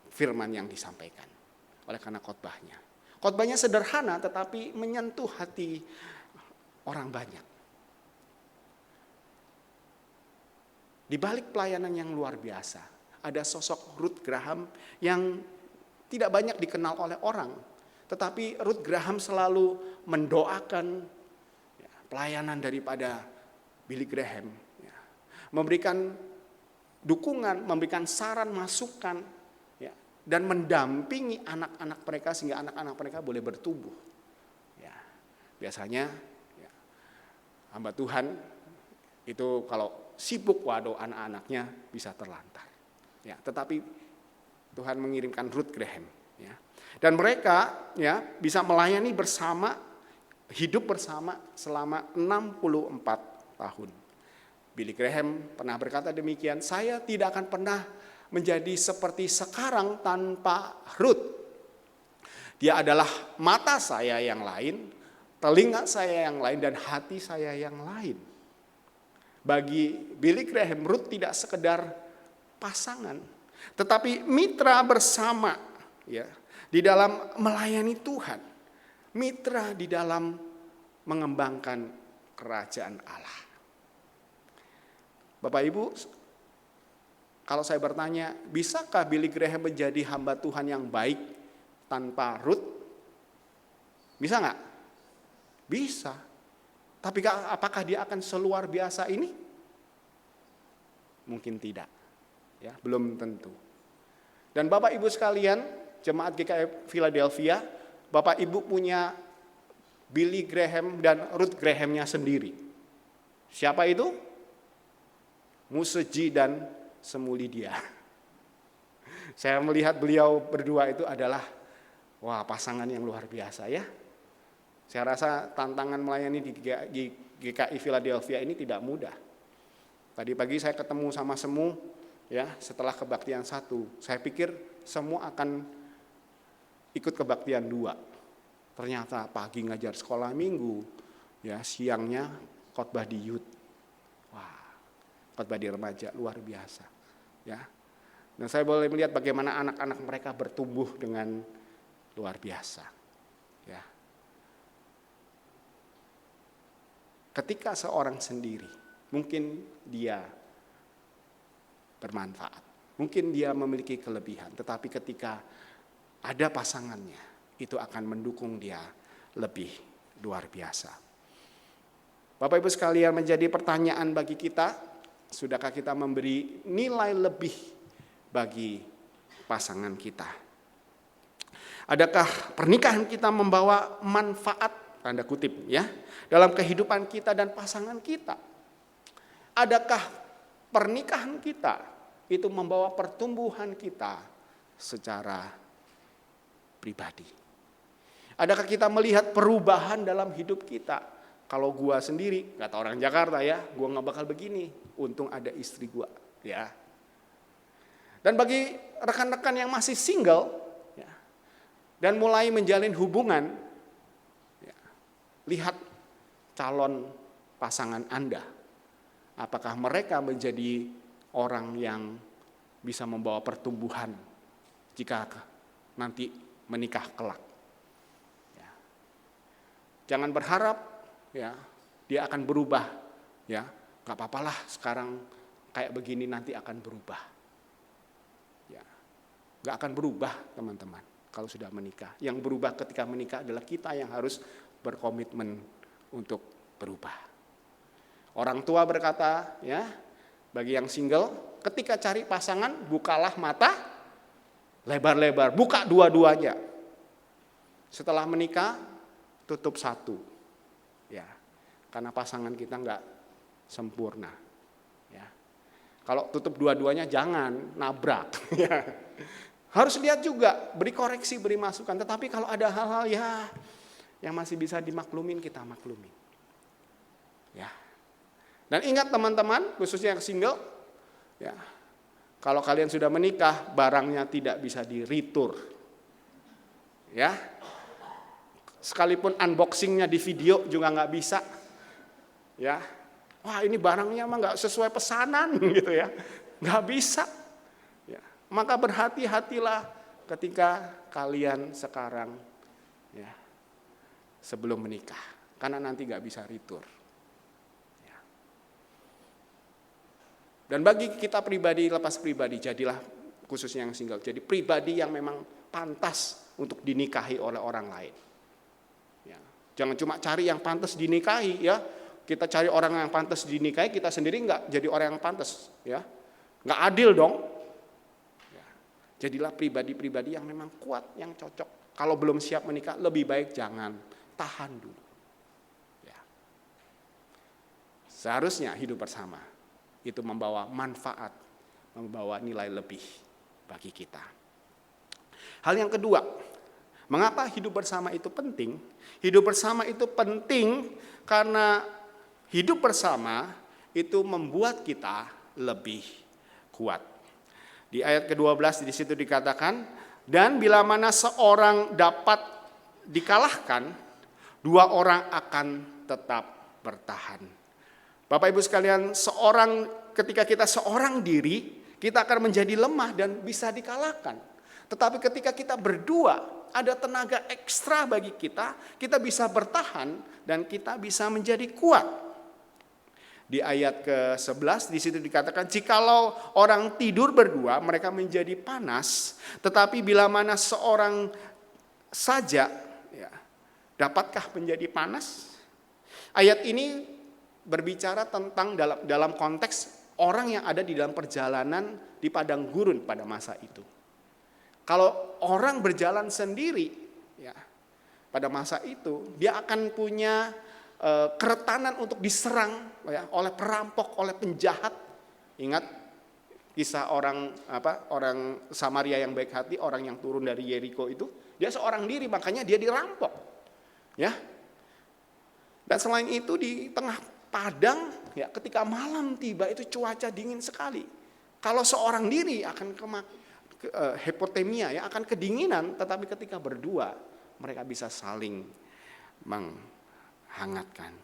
firman yang disampaikan, oleh karena khotbahnya. Khotbahnya sederhana, tetapi menyentuh hati orang banyak. Di balik pelayanan yang luar biasa, ada sosok Ruth Graham yang tidak banyak dikenal oleh orang. Tetapi Ruth Graham selalu mendoakan pelayanan daripada Billy Graham. Memberikan dukungan, memberikan saran, masukan, dan mendampingi anak-anak mereka sehingga anak-anak mereka boleh bertumbuh. Biasanya hamba Tuhan itu kalau sibuk, waduh anak-anaknya bisa terlantar. Tetapi Tuhan mengirimkan Ruth Graham. Dan mereka bisa melayani bersama, hidup bersama selama 64 tahun. Billy Graham pernah berkata demikian, saya tidak akan pernah menjadi seperti sekarang tanpa Ruth. Dia adalah mata saya yang lain, telinga saya yang lain, dan hati saya yang lain. Bagi Billy Graham, Ruth tidak sekedar pasangan, tetapi mitra bersama, di dalam melayani Tuhan, mitra di dalam mengembangkan kerajaan Allah. Bapak Ibu, kalau saya bertanya, bisakah Billy Graham menjadi hamba Tuhan yang baik tanpa Ruth? Bisa nggak? Bisa. Tapi apakah dia akan seluar biasa ini? Mungkin tidak. Ya, belum tentu. Dan Bapak Ibu sekalian, jemaat GKI Philadelphia, Bapak Ibu punya Billy Graham dan Ruth Graham-nya sendiri. Siapa itu? Museji dan Semuli dia. Saya melihat beliau berdua itu adalah pasangan yang luar biasa ya. Saya rasa tantangan melayani di GKI Philadelphia ini tidak mudah. Tadi pagi saya ketemu sama Semu ya, setelah kebaktian 1. Saya pikir semua akan ikut kebaktian 2. Ternyata pagi ngajar sekolah minggu, ya siangnya khotbah di youth. Wah, khotbah di remaja luar biasa. Ya, dan saya boleh melihat bagaimana anak-anak mereka bertumbuh dengan luar biasa. Ya, ketika seorang sendiri, mungkin dia bermanfaat, mungkin dia memiliki kelebihan, tetapi ketika ada pasangannya, itu akan mendukung dia lebih luar biasa. Bapak Ibu sekalian, menjadi pertanyaan bagi kita, sudahkah kita memberi nilai lebih bagi pasangan kita? Adakah pernikahan kita membawa manfaat, tanda kutip ya, dalam kehidupan kita dan pasangan kita? Adakah pernikahan kita itu membawa pertumbuhan kita secara pribadi? Adakah kita melihat perubahan dalam hidup kita? Kalau gua sendiri, kata orang Jakarta ya, gua nggak bakal begini. Untung ada istri gua, ya. Dan bagi rekan-rekan yang masih single, ya, dan mulai menjalin hubungan, ya, lihat calon pasangan Anda. Apakah mereka menjadi orang yang bisa membawa pertumbuhan jika nanti menikah kelak? Ya. Jangan berharap ya dia akan berubah, ya nggak apa-apalah sekarang kayak begini nanti akan berubah, ya nggak akan berubah teman-teman kalau sudah menikah. Yang berubah ketika menikah adalah kita yang harus berkomitmen untuk berubah. Orang tua berkata ya, bagi yang single, ketika cari pasangan bukalah mata lebar-lebar, buka dua-duanya. Setelah menikah tutup satu. Ya, karena pasangan kita nggak sempurna. Ya, kalau tutup dua-duanya jangan nabrak. Ya, harus lihat juga, beri koreksi, beri masukan. Tetapi kalau ada hal-hal ya yang masih bisa dimaklumin, kita maklumin. Ya, dan ingat teman-teman, khususnya yang single, ya, kalau kalian sudah menikah, barangnya tidak bisa di-retur. Ya. Sekalipun unboxingnya di video juga nggak bisa, ya. Wah ini barangnya mah nggak sesuai pesanan gitu ya, nggak bisa. Ya. Maka berhati-hatilah ketika kalian sekarang, ya, sebelum menikah, karena nanti nggak bisa retur. Ya. Dan bagi kita pribadi, lepas pribadi, jadilah khususnya yang single, jadi pribadi yang memang pantas untuk dinikahi oleh orang lain. Jangan cuma cari yang pantas dinikahi ya. Kita cari orang yang pantas dinikahi, kita sendiri enggak jadi orang yang pantas ya. Enggak adil dong. Ya. Jadilah pribadi-pribadi yang memang kuat, yang cocok. Kalau belum siap menikah, lebih baik jangan, tahan dulu. Ya. Seharusnya hidup bersama itu membawa manfaat, membawa nilai lebih bagi kita. Hal yang kedua, mengapa hidup bersama itu penting? Hidup bersama itu penting karena hidup bersama itu membuat kita lebih kuat. Di ayat ke-12 di situ dikatakan, dan bila mana seorang dapat dikalahkan, dua orang akan tetap bertahan. Bapak Ibu sekalian, ketika kita seorang diri, kita akan menjadi lemah dan bisa dikalahkan. Tetapi ketika kita berdua, ada tenaga ekstra bagi kita bisa bertahan dan kita bisa menjadi kuat. Di ayat ke-11 di situ dikatakan, jikalau orang tidur berdua mereka menjadi panas, tetapi bila mana seorang saja, ya, dapatkah menjadi panas? Ayat ini berbicara tentang dalam konteks orang yang ada di dalam perjalanan di padang gurun pada masa itu. Kalau orang berjalan sendiri, ya, pada masa itu dia akan punya keretanan untuk diserang, ya, oleh perampok, oleh penjahat. Ingat kisah orang Samaria yang baik hati, orang yang turun dari Yeriko itu, dia seorang diri, makanya dia dirampok, ya. Dan selain itu di tengah padang, ya, ketika malam tiba itu cuaca dingin sekali. Kalau seorang diri akan hipotermia, ya, akan kedinginan, tetapi ketika berdua mereka bisa saling menghangatkan.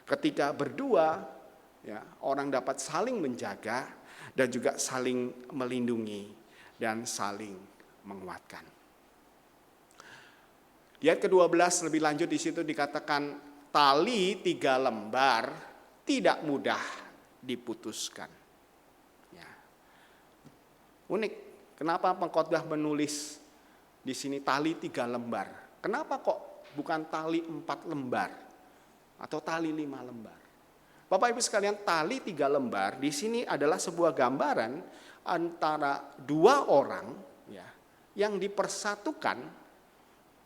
Ketika berdua, ya, orang dapat saling menjaga dan juga saling melindungi dan saling menguatkan. Di ayat ke-12 lebih lanjut di situ dikatakan tali 3 lembar tidak mudah diputuskan. Ya. Unik, kenapa pengkhotbah menulis di sini tali 3 lembar? Kenapa kok bukan tali 4 lembar atau tali 5 lembar? Bapak Ibu sekalian, tali 3 lembar di sini adalah sebuah gambaran antara 2 orang, ya, yang dipersatukan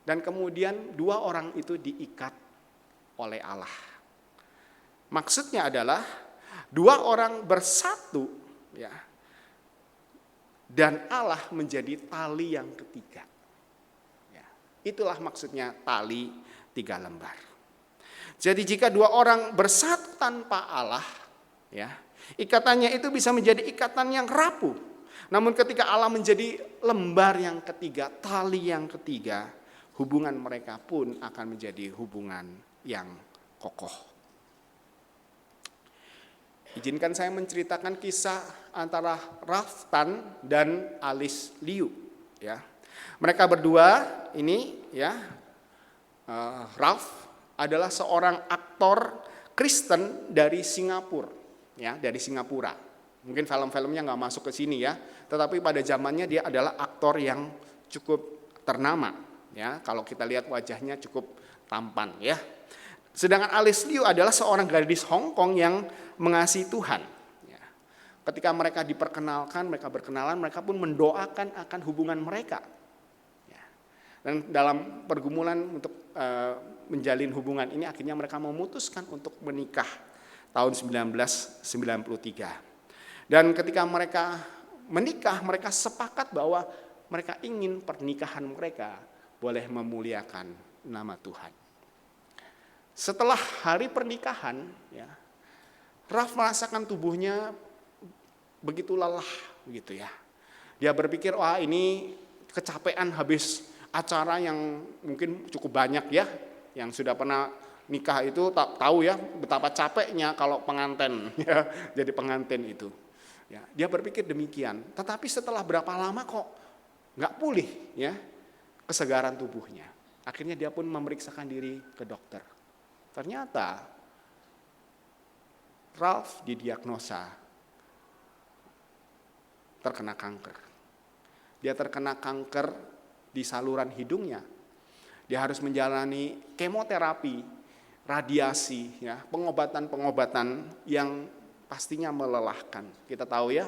dan kemudian 2 orang itu diikat oleh Allah. Maksudnya adalah 2 orang bersatu, ya, dan Allah menjadi tali yang ketiga. Ya, itulah maksudnya tali 3 lembar. Jadi jika 2 orang bersatu tanpa Allah, ya, ikatannya itu bisa menjadi ikatan yang rapuh. Namun ketika Allah menjadi lembar yang ketiga, tali yang ketiga, hubungan mereka pun akan menjadi hubungan yang kokoh. Izinkan saya menceritakan kisah antara Raftan dan Alice Liu, ya. Mereka berdua ini, ya, Ralph adalah seorang aktor Kristen dari Singapura, ya, dari Singapura. Mungkin film-filmnya nggak masuk ke sini, ya, tetapi pada zamannya dia adalah aktor yang cukup ternama, ya. Kalau kita lihat wajahnya cukup tampan, ya. Sedangkan Alice Liu adalah seorang gadis Hong Kong yang mengasihi Tuhan. Ya. Ketika mereka diperkenalkan, mereka berkenalan, mereka pun mendoakan akan hubungan mereka. Ya. Dan dalam pergumulan untuk menjalin hubungan ini, akhirnya mereka memutuskan untuk menikah tahun 1993. Dan ketika mereka menikah, mereka sepakat bahwa mereka ingin pernikahan mereka boleh memuliakan nama Tuhan. Setelah hari pernikahan, ya, Ralph merasakan tubuhnya begitu lelah, begitu, ya. Dia berpikir, wah, ini kecapean habis acara yang mungkin cukup banyak, ya. Yang sudah pernah nikah itu tahu, ya, betapa capeknya kalau pengantin, ya, jadi pengantin itu. Ya, dia berpikir demikian. Tetapi setelah berapa lama kok nggak pulih, ya, kesegaran tubuhnya. Akhirnya dia pun memeriksakan diri ke dokter. Ternyata Ralph didiagnosa terkena kanker. Dia terkena kanker di saluran hidungnya. Dia harus menjalani kemoterapi, radiasi, ya, pengobatan-pengobatan yang pastinya melelahkan. Kita tahu, ya,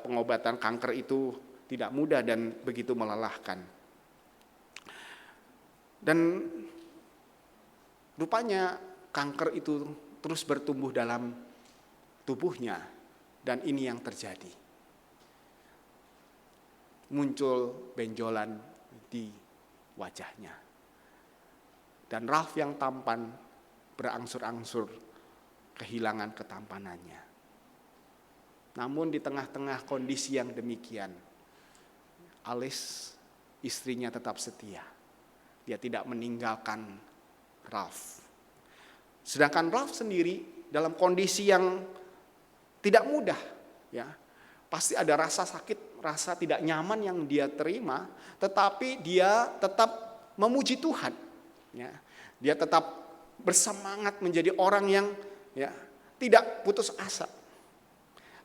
pengobatan kanker itu tidak mudah dan begitu melelahkan. Dan rupanya kanker itu terus bertumbuh dalam tubuhnya, dan ini yang terjadi. Muncul benjolan di wajahnya. Dan Ralph yang tampan berangsur-angsur kehilangan ketampanannya. Namun di tengah-tengah kondisi yang demikian, Alice, istrinya, tetap setia. Dia tidak meninggalkan Ralph. Sedangkan Ralph sendiri dalam kondisi yang tidak mudah, ya. Pasti ada rasa sakit, rasa tidak nyaman yang dia terima, tetapi dia tetap memuji Tuhan, ya. Dia tetap bersemangat menjadi orang yang, ya, tidak putus asa.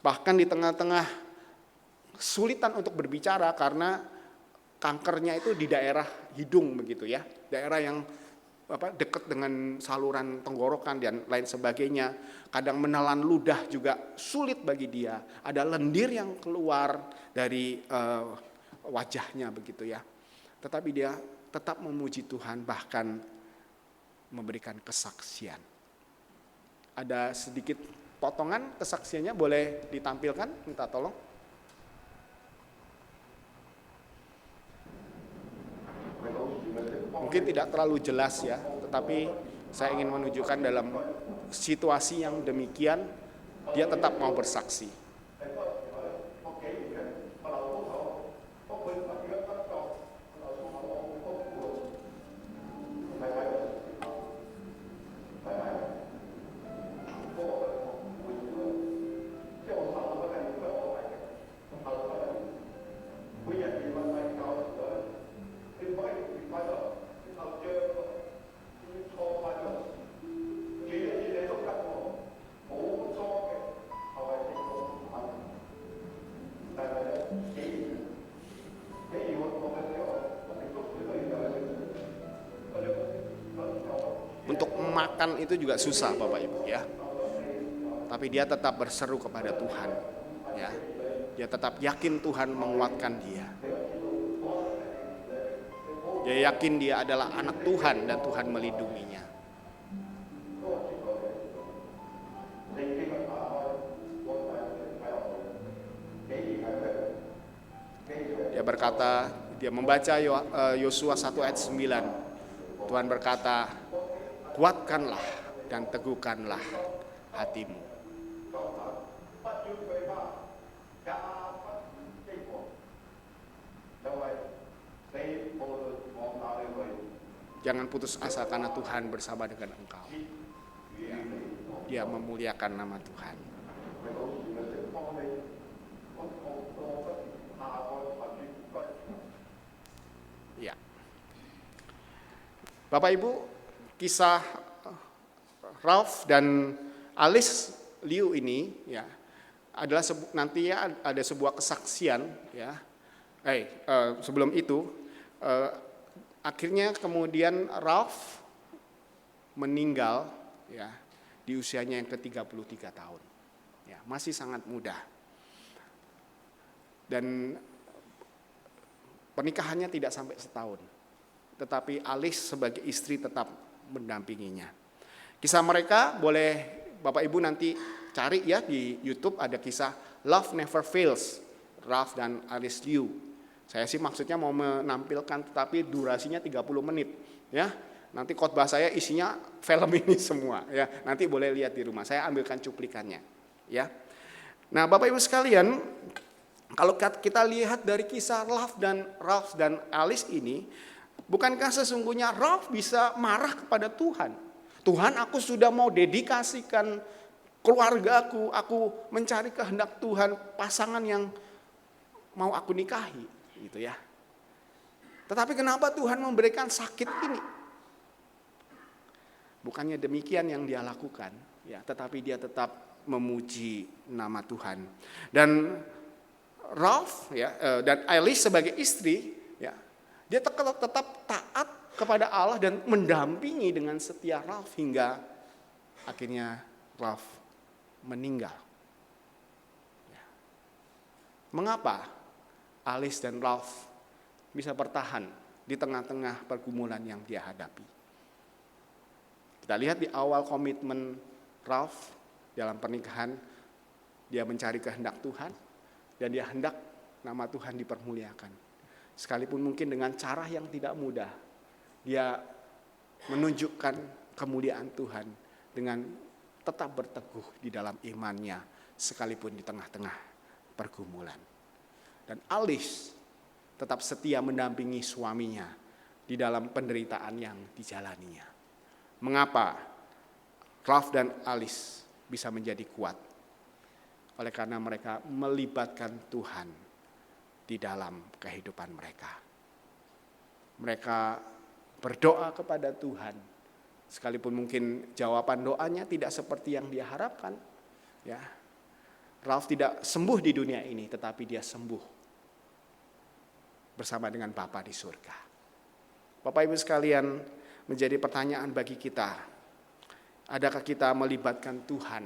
Bahkan di tengah-tengah kesulitan untuk berbicara karena kankernya itu di daerah hidung begitu ya. Daerah yang dekat dengan saluran tenggorokan dan lain sebagainya. Kadang menelan ludah juga sulit bagi dia. Ada lendir yang keluar dari wajahnya begitu ya. Tetapi dia tetap memuji Tuhan, bahkan memberikan kesaksian. Ada sedikit potongan kesaksiannya, boleh ditampilkan, minta tolong. Mungkin tidak terlalu jelas ya, tetapi saya ingin menunjukkan dalam situasi yang demikian, dia tetap mau bersaksi. Untuk makan itu juga susah Bapak Ibu ya. Tapi dia tetap berseru kepada Tuhan ya. Dia tetap yakin Tuhan menguatkan dia. Dia yakin dia adalah anak Tuhan dan Tuhan melindunginya. Dia berkata, dia membaca Yosua 1 ayat 9. Tuhan berkata, kuatkanlah dan teguhkanlah hatimu. Jangan putus asa karena Tuhan bersama dengan engkau. Ya, dia memuliakan nama Tuhan. Ya. Bapak Ibu, kisah Ralph dan Alice Liu ini ya adalah nantinya ada sebuah kesaksian ya. Sebelum itu akhirnya kemudian Ralph meninggal ya di usianya yang ke-33 tahun. Ya, masih sangat muda. Dan pernikahannya tidak sampai setahun. Tetapi Alice sebagai istri tetap mendampinginya. Kisah mereka boleh Bapak Ibu nanti cari ya di YouTube, ada kisah Love Never Fails, Ralph dan Alice Liu. Saya sih maksudnya mau menampilkan tetapi durasinya 30 menit ya. Nanti khotbah saya isinya film ini semua ya. Nanti boleh lihat di rumah. Saya ambilkan cuplikannya ya. Nah, Bapak Ibu sekalian, kalau kita lihat dari kisah Ralph dan Alice ini, bukankah sesungguhnya Ralph bisa marah kepada Tuhan? Tuhan, aku sudah mau dedikasikan keluargaku, aku mencari kehendak Tuhan, pasangan yang mau aku nikahi, gitu ya. Tetapi kenapa Tuhan memberikan sakit ini? Bukannya demikian yang dia lakukan, ya, tetapi dia tetap memuji nama Tuhan. Dan Ralph ya dan Alice sebagai istri ya, dia tetap taat kepada Allah dan mendampingi dengan setia Ralph hingga akhirnya Ralph meninggal. Ya. Mengapa Alice dan Ralph bisa bertahan di tengah-tengah pergumulan yang dia hadapi? Kita lihat di awal komitmen Ralph dalam pernikahan, dia mencari kehendak Tuhan dan dia hendak nama Tuhan dipermuliakan. Sekalipun mungkin dengan cara yang tidak mudah, dia menunjukkan kemuliaan Tuhan dengan tetap berteguh di dalam imannya sekalipun di tengah-tengah pergumulan. Dan Alice tetap setia mendampingi suaminya di dalam penderitaan yang dijalaninya. Mengapa Ralph dan Alice bisa menjadi kuat? Oleh karena mereka melibatkan Tuhan di dalam kehidupan mereka. Mereka berdoa kepada Tuhan Sekalipun mungkin jawaban doanya tidak seperti yang dia harapkan, ya. Ralph tidak sembuh di dunia ini, tetapi dia sembuh bersama dengan Bapa di surga. Bapak Ibu sekalian, menjadi pertanyaan bagi kita, adakah kita melibatkan Tuhan,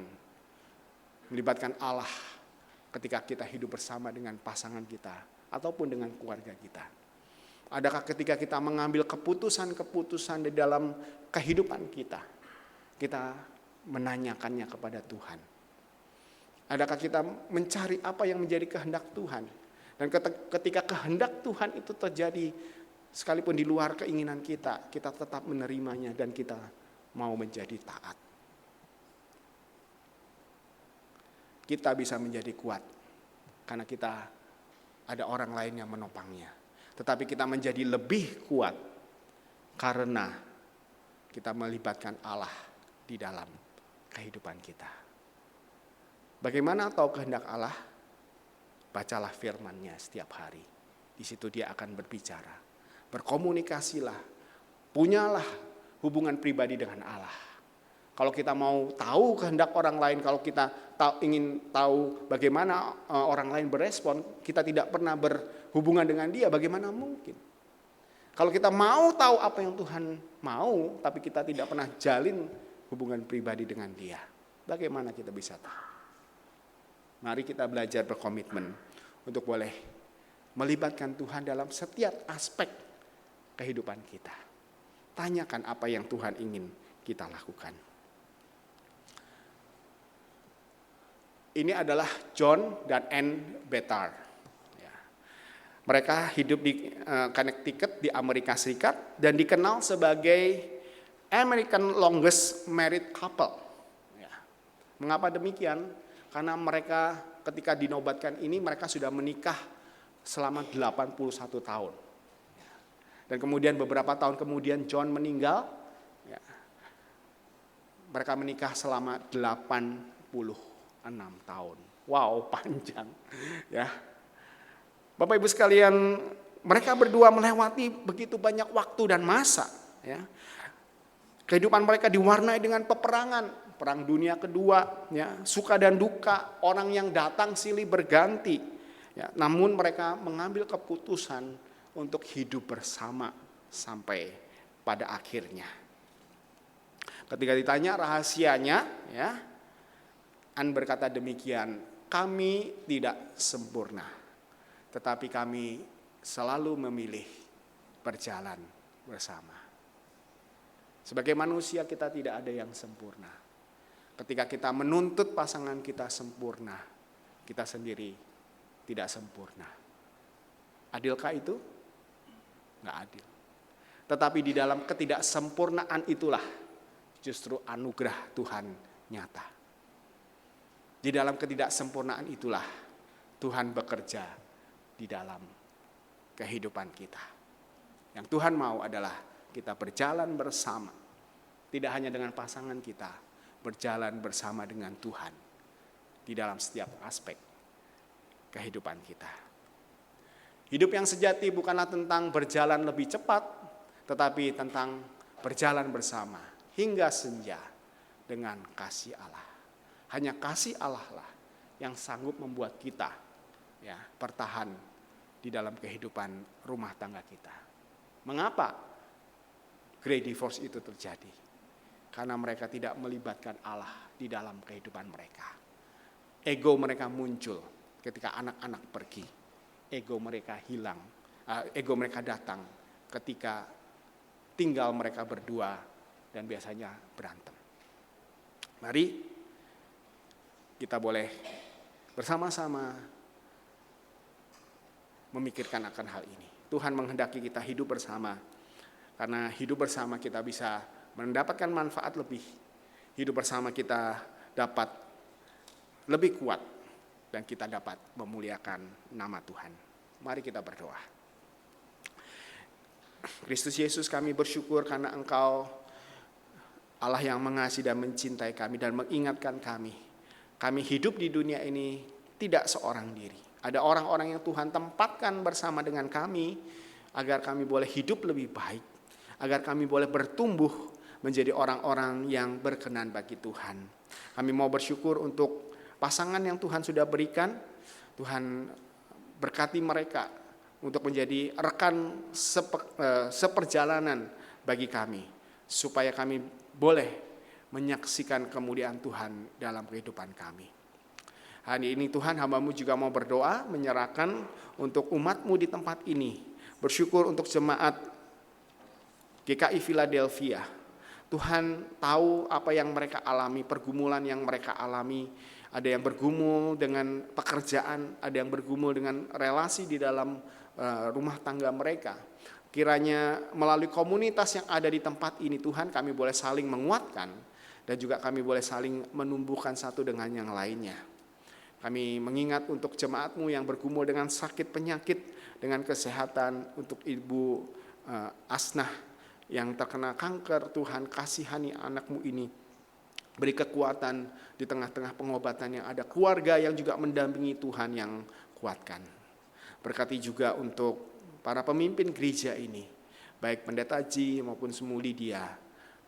melibatkan Allah ketika kita hidup bersama dengan pasangan kita ataupun dengan keluarga kita? Adakah ketika kita mengambil keputusan-keputusan di dalam kehidupan kita, kita menanyakannya kepada Tuhan? Adakah kita mencari apa yang menjadi kehendak Tuhan? Dan ketika kehendak Tuhan itu terjadi, sekalipun di luar keinginan kita, kita tetap menerimanya dan kita mau menjadi taat. Kita bisa menjadi kuat karena kita ada orang lain yang menopangnya. Tetapi kita menjadi lebih kuat karena kita melibatkan Allah di dalam kehidupan kita. Bagaimana tahu kehendak Allah? Bacalah firman-Nya setiap hari. Di situ dia akan berbicara. Berkomunikasilah. Punyalah hubungan pribadi dengan Allah. Kalau kita mau tahu kehendak orang lain, kalau kita ingin tahu bagaimana orang lain berespon, kita tidak pernah berhubungan dengan dia, bagaimana mungkin? Kalau kita mau tahu apa yang Tuhan mau, tapi kita tidak pernah jalin hubungan pribadi dengan dia, bagaimana kita bisa tahu? Mari kita belajar berkomitmen untuk boleh melibatkan Tuhan dalam setiap aspek kehidupan kita. Tanyakan apa yang Tuhan ingin kita lakukan. Ini adalah John dan Ann Betar. Mereka hidup di Connecticut di Amerika Serikat dan dikenal sebagai American longest married couple. Mengapa demikian? Karena mereka ketika dinobatkan ini mereka sudah menikah selama 81 tahun. Dan kemudian beberapa tahun kemudian John meninggal. Mereka menikah selama 86 tahun. Wow, panjang. Ya. Bapak Ibu sekalian, mereka berdua melewati begitu banyak waktu dan masa. Ya. Kehidupan mereka diwarnai dengan peperangan. Perang Dunia Kedua, ya, suka dan duka, orang yang datang silih berganti. Ya, namun mereka mengambil keputusan untuk hidup bersama sampai pada akhirnya. Ketika ditanya rahasianya, ya, Ann berkata demikian, kami tidak sempurna, tetapi kami selalu memilih berjalan bersama. Sebagai manusia kita tidak ada yang sempurna. Ketika kita menuntut pasangan kita sempurna, kita sendiri tidak sempurna. Adilkah itu? Nggak adil. Tetapi di dalam ketidaksempurnaan itulah justru anugerah Tuhan nyata. Di dalam ketidaksempurnaan itulah Tuhan bekerja di dalam kehidupan kita. Yang Tuhan mau adalah kita berjalan bersama. Tidak hanya dengan pasangan kita, berjalan bersama dengan Tuhan di dalam setiap aspek kehidupan kita. Hidup yang sejati bukanlah tentang berjalan lebih cepat, tetapi tentang berjalan bersama hingga senja dengan kasih Allah. Hanya kasih Allah lah yang sanggup membuat kita bertahan di dalam kehidupan rumah tangga kita. Mengapa great divorce itu terjadi? Karena mereka tidak melibatkan Allah di dalam kehidupan mereka. Ego mereka muncul ketika anak-anak pergi. Ego mereka hilang. Ego mereka datang ketika tinggal mereka berdua dan biasanya berantem. Mari kita boleh bersama-sama memikirkan akan hal ini. Tuhan menghendaki kita hidup bersama. Karena hidup bersama kita bisa mendapatkan manfaat lebih. Hidup bersama kita dapat lebih kuat dan kita dapat memuliakan nama Tuhan. Mari kita berdoa. Kristus Yesus, kami bersyukur karena Engkau Allah yang mengasihi dan mencintai kami dan mengingatkan kami. Kami hidup di dunia ini tidak seorang diri. Ada orang-orang yang Tuhan tempatkan bersama dengan kami agar kami boleh hidup lebih baik, agar kami boleh bertumbuh menjadi orang-orang yang berkenan bagi Tuhan. Kami mau bersyukur untuk pasangan yang Tuhan sudah berikan. Tuhan berkati mereka untuk menjadi rekan seperjalanan bagi kami, supaya kami boleh menyaksikan kemuliaan Tuhan dalam kehidupan kami. Hari ini Tuhan, hamba-Mu juga mau berdoa menyerahkan untuk umat-Mu di tempat ini. Bersyukur untuk jemaat GKI Philadelphia. Tuhan tahu apa yang mereka alami, pergumulan yang mereka alami. Ada yang bergumul dengan pekerjaan, ada yang bergumul dengan relasi di dalam rumah tangga mereka. Kiranya melalui komunitas yang ada di tempat ini, Tuhan, kami boleh saling menguatkan dan juga kami boleh saling menumbuhkan satu dengan yang lainnya. Kami mengingat untuk jemaat-Mu yang bergumul dengan sakit penyakit, dengan kesehatan, untuk Ibu Asnah yang terkena kanker. Tuhan, kasihani anak-Mu ini. Beri kekuatan di tengah-tengah pengobatan yang ada. Keluarga yang juga mendampingi Tuhan yang kuatkan. Berkati juga untuk para pemimpin gereja ini. Baik Pendeta Ji maupun Semu Lydia.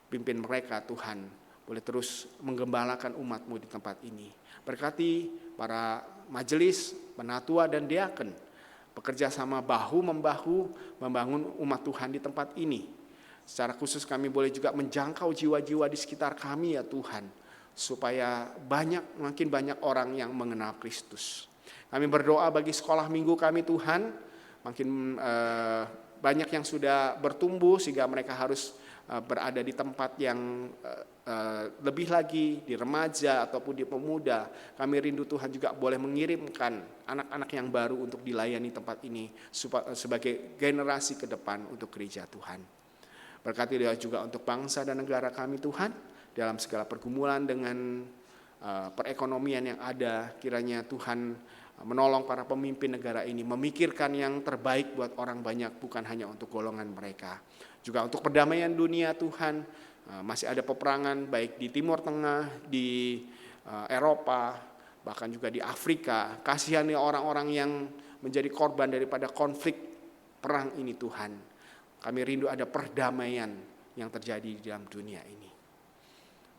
Pimpin mereka Tuhan. Boleh terus menggembalakan umat-Mu di tempat ini. Berkati para majelis, penatua dan diaken. Bekerja sama bahu-membahu membangun umat Tuhan di tempat ini. Secara khusus kami boleh juga menjangkau jiwa-jiwa di sekitar kami ya Tuhan. Supaya makin banyak orang yang mengenal Kristus. Kami berdoa bagi sekolah minggu kami Tuhan. Makin banyak yang sudah bertumbuh sehingga mereka harus berada di tempat yang lebih lagi di remaja ataupun di pemuda. Kami rindu Tuhan juga boleh mengirimkan anak-anak yang baru untuk dilayani tempat ini sebagai generasi ke depan untuk gereja Tuhan. Berkati dia juga untuk bangsa dan negara kami Tuhan, dalam segala pergumulan dengan perekonomian yang ada. Kiranya Tuhan menolong para pemimpin negara ini memikirkan yang terbaik buat orang banyak, bukan hanya untuk golongan mereka. Juga untuk perdamaian dunia Tuhan, masih ada peperangan baik di Timur Tengah, di Eropa, bahkan juga di Afrika. Kasihani orang-orang yang menjadi korban daripada konflik perang ini Tuhan. Kami rindu ada perdamaian yang terjadi di dalam dunia ini.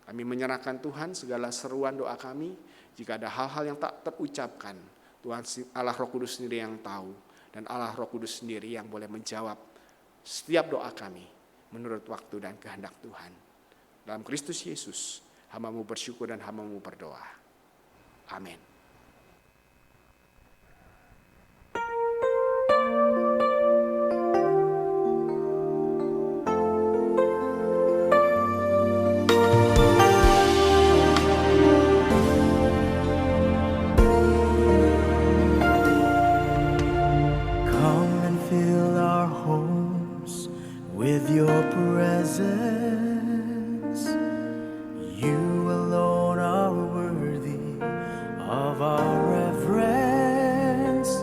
Kami menyerahkan Tuhan segala seruan doa kami. Jika ada hal-hal yang tak terucapkan, Tuhan Allah Roh Kudus sendiri yang tahu. Dan Allah Roh Kudus sendiri yang boleh menjawab setiap doa kami menurut waktu dan kehendak Tuhan. Dalam Kristus Yesus, hamba-Mu bersyukur dan hamba-Mu berdoa. Amin. With your presence, you alone are worthy of our reverence.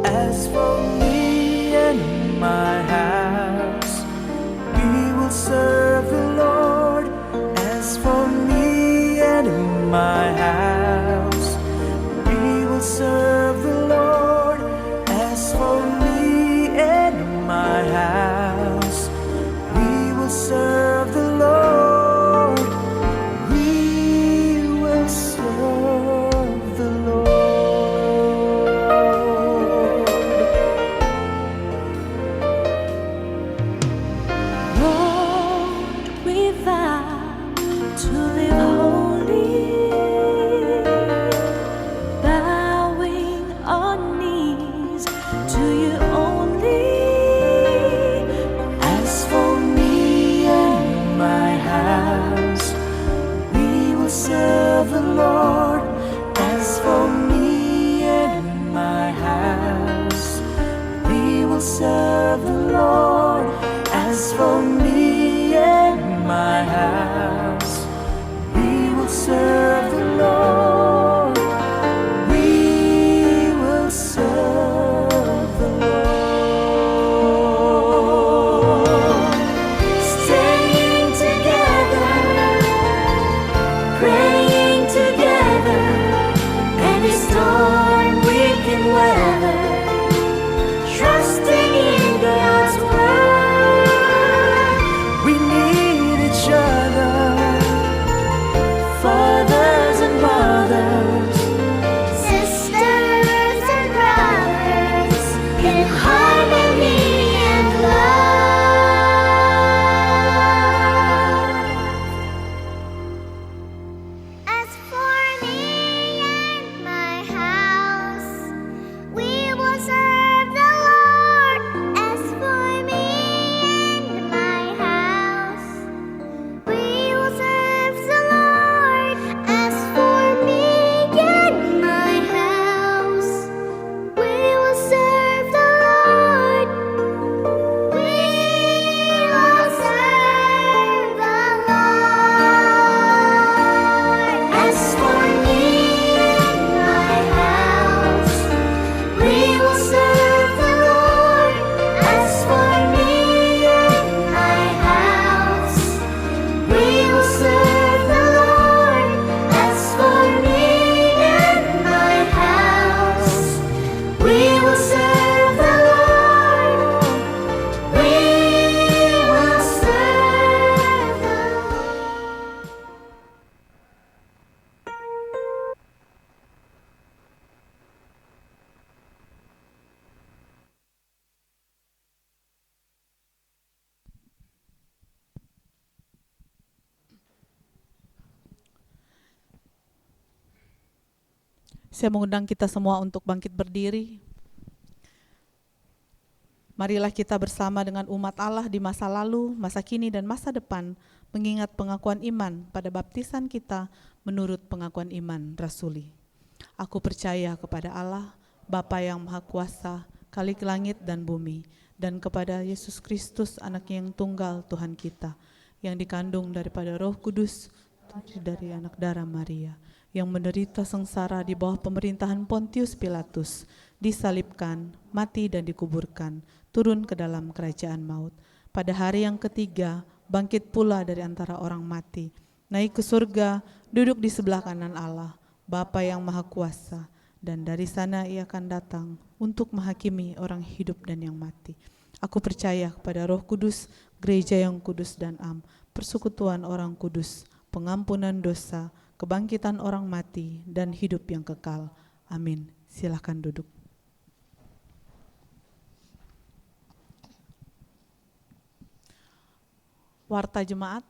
As for me and my house, we will serve the Lord. As for me and my house, we will serve the Lord. As for me and my house, serve the Lord. We will serve the Lord. Lord, we vow to live holy, bowing our knees to you only. As for my house, we will serve the Lord. As for me and my house, we will serve the Lord. As for me and my house, we Saya mengundang kita semua untuk bangkit berdiri. Marilah kita bersama dengan umat Allah di masa lalu, masa kini, dan masa depan mengingat pengakuan iman pada baptisan kita menurut pengakuan iman rasuli. Aku percaya kepada Allah, Bapa yang Maha Kuasa, Khalik langit dan bumi, dan kepada Yesus Kristus, Anak yang tunggal Tuhan kita, yang dikandung daripada Roh Kudus, dari anak darah Maria, yang menderita sengsara di bawah pemerintahan Pontius Pilatus, disalibkan, mati dan dikuburkan, turun ke dalam kerajaan maut. Pada hari yang ketiga, bangkit pula dari antara orang mati, naik ke surga, duduk di sebelah kanan Allah, Bapa yang Maha Kuasa, dan dari sana ia akan datang untuk menghakimi orang hidup dan yang mati. Aku percaya kepada Roh Kudus, gereja yang kudus dan am, persekutuan orang kudus, pengampunan dosa, kebangkitan orang mati, dan hidup yang kekal. Amin. Silakan duduk. Warta Jemaat.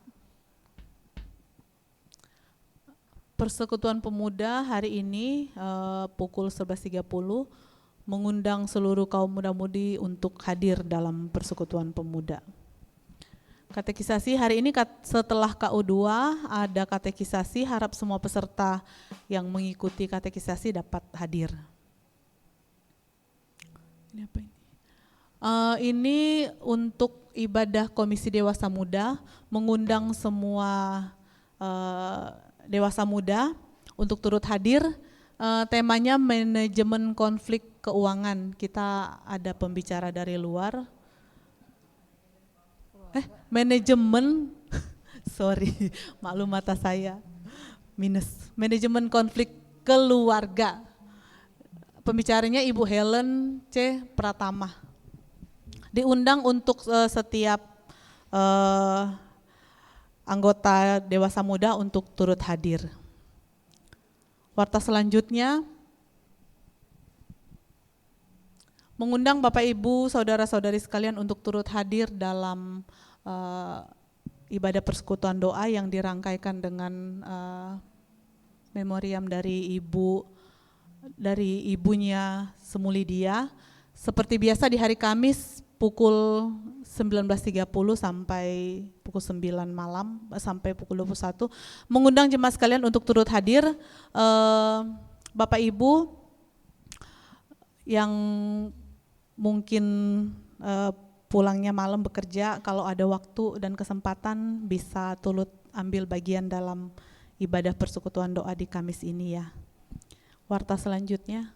Persekutuan Pemuda hari ini pukul 11.30 mengundang seluruh kaum muda-mudi untuk hadir dalam Persekutuan Pemuda. Katekisasi hari ini setelah KU2 ada katekisasi, harap semua peserta yang mengikuti katekisasi dapat hadir. Ini apa ini? Ini untuk ibadah Komisi Dewasa Muda, mengundang semua dewasa muda untuk turut hadir. Temanya manajemen konflik keuangan. Kita ada pembicara dari luar. Manajemen, sorry, maklum mata saya, minus. Manajemen konflik keluarga. Pembicaranya Ibu Helen C. Pratama. Diundang untuk setiap anggota dewasa muda untuk turut hadir. Warta selanjutnya, mengundang Bapak Ibu, saudara-saudari sekalian untuk turut hadir dalam ibadah persekutuan doa yang dirangkaikan dengan memoriam dari ibunya Semulidia. Seperti biasa di hari Kamis pukul 19.30 sampai pukul 9 malam sampai pukul 21, mengundang jemaat sekalian untuk turut hadir. Bapak Ibu yang mungkin pulangnya malam bekerja, kalau ada waktu dan kesempatan bisa turut ambil bagian dalam ibadah persekutuan doa di Kamis ini ya. Warta selanjutnya,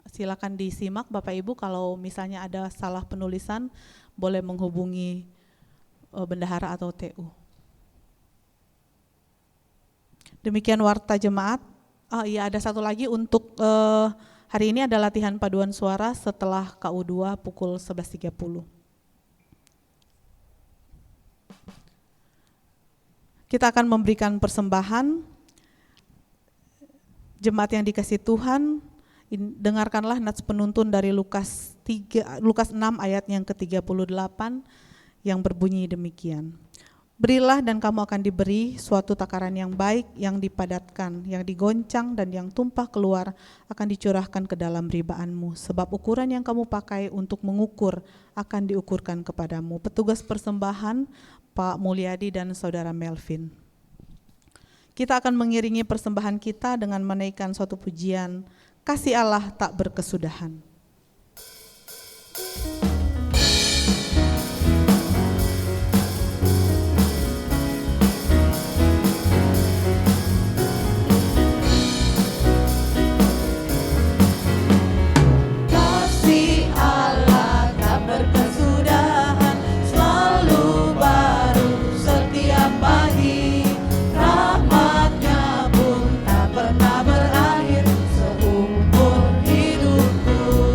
silakan disimak Bapak Ibu. Kalau misalnya ada salah penulisan, boleh menghubungi bendahara atau TU. Demikian warta jemaat. Iya, ada satu lagi untuk hari ini ada latihan paduan suara setelah KU2 pukul 11.30. Kita akan memberikan persembahan. Jemaat yang dikasihi Tuhan, dengarkanlah nats penuntun dari Lukas 6 ayat yang ke-38 yang berbunyi demikian. Berilah dan kamu akan diberi suatu takaran yang baik, yang dipadatkan, yang digoncang dan yang tumpah keluar akan dicurahkan ke dalam ribaanmu. Sebab ukuran yang kamu pakai untuk mengukur akan diukurkan kepadamu. Petugas persembahan Pak Mulyadi dan Saudara Melvin. Kita akan mengiringi persembahan kita dengan menaikkan suatu pujian, Kasih Allah tak berkesudahan. Rahmat-Nya pun tak pernah berakhir seumur hidupku.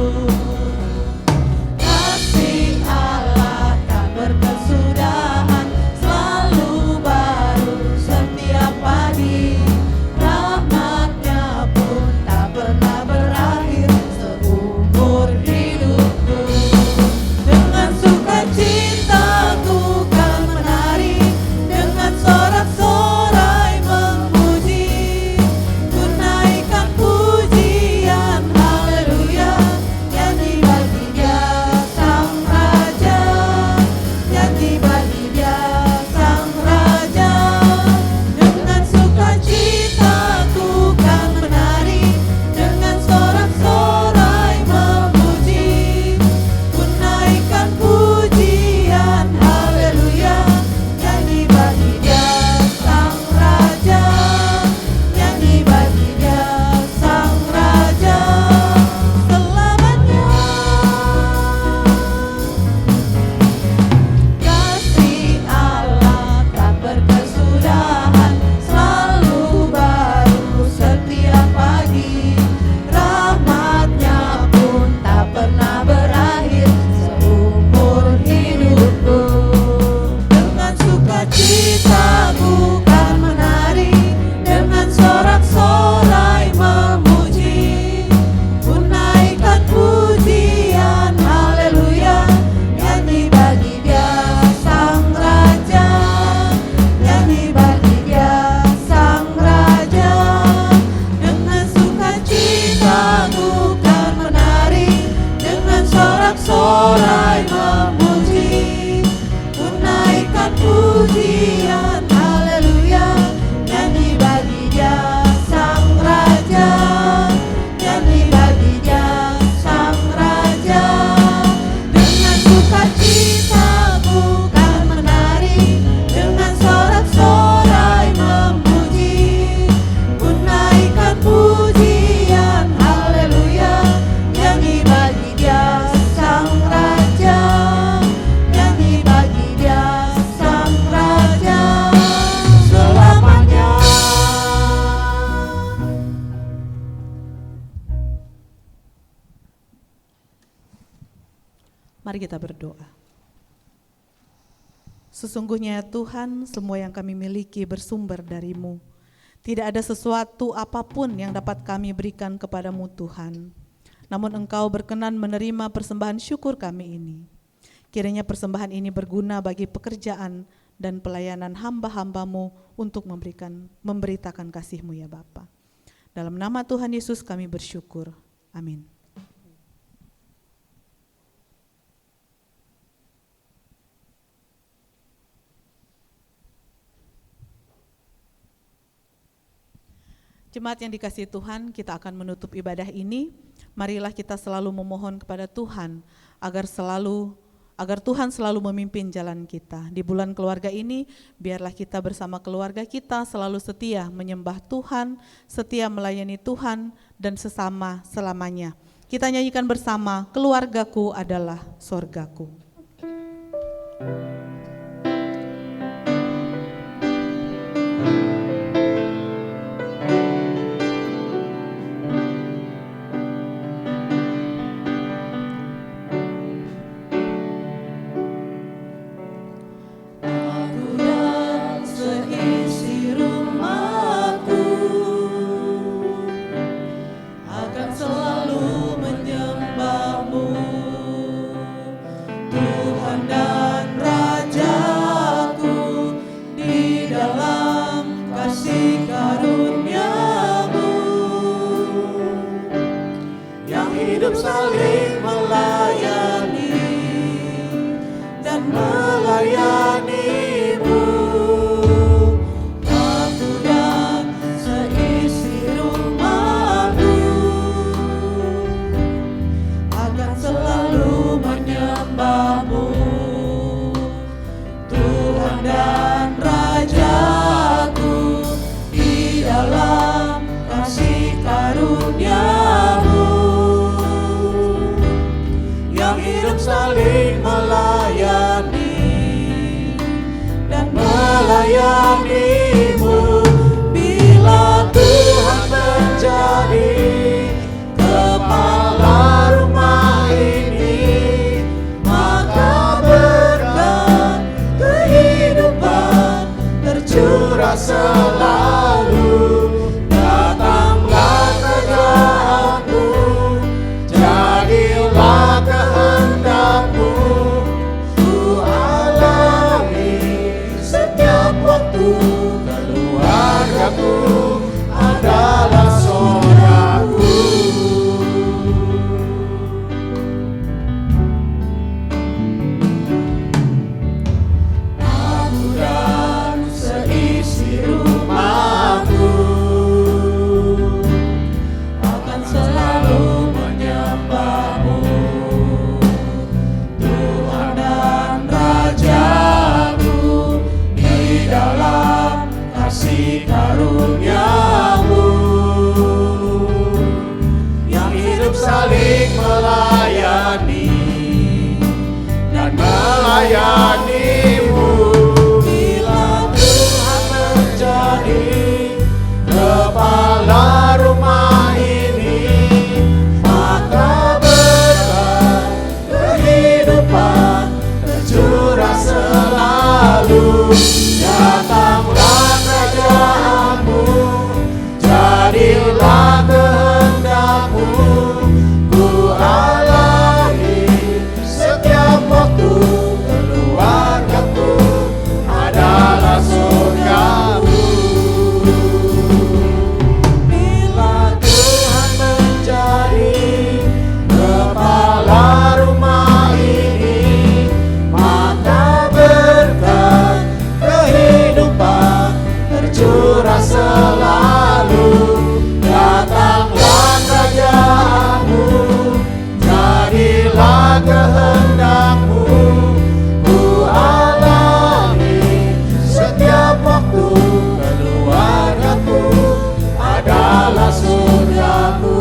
Mari kita berdoa. Sesungguhnya Tuhan, semua yang kami miliki bersumber dari-Mu. Tidak ada sesuatu apapun yang dapat kami berikan kepadamu Tuhan. Namun Engkau berkenan menerima persembahan syukur kami ini. Kiranya persembahan ini berguna bagi pekerjaan dan pelayanan hamba-hamba-Mu untuk memberitakan kasih-Mu ya Bapa. Dalam nama Tuhan Yesus kami bersyukur. Amin. Jemaat yang dikasihi Tuhan, kita akan menutup ibadah ini. Marilah kita selalu memohon kepada Tuhan agar Tuhan selalu memimpin jalan kita. Di bulan keluarga ini, biarlah kita bersama keluarga kita selalu setia menyembah Tuhan, setia melayani Tuhan dan sesama selamanya. Kita nyanyikan bersama, keluargaku adalah sorgaku. Saling melayani dan melayani-Mu. Aku dan seisi rumahku akan selalu menyembah-Mu, Tuhan dan Rajaku, di dalam kasih karunia-Mu. Saling melayani dan melayani-Mu. Bila Tuhan menjadi kepala rumah ini, maka berkat kehidupan tercurah selalu. Datanglah kerajaan-Mu, jadilah kehendak-Mu, Ku alami setiap waktu. Keluargaku adalah sorgaku. Aku dan seisi rumahku akan selalu menyembah-Mu, Tuhan dan Rajaku, di dalam kasih karunia-Mu. Yang hidup saling melayani dan melayani-Mu. Bila Tuhan menjadi kepala rumah ini, maka berkat kehidupan tercurah selalu. Datanglah kerajaan-Mu, jadilah kehendak-Mu, Ku alami setiap waktu. Keluargaku adalah surgaku. Bila Tuhan menjadi kepala rumah ini, maka berkat kehidupan tercurah selalu. Datanglah kerajaan-Mu, jadilah kehendak-Mu, Ku alami setiap waktu. Keluargaku adalah surgaku.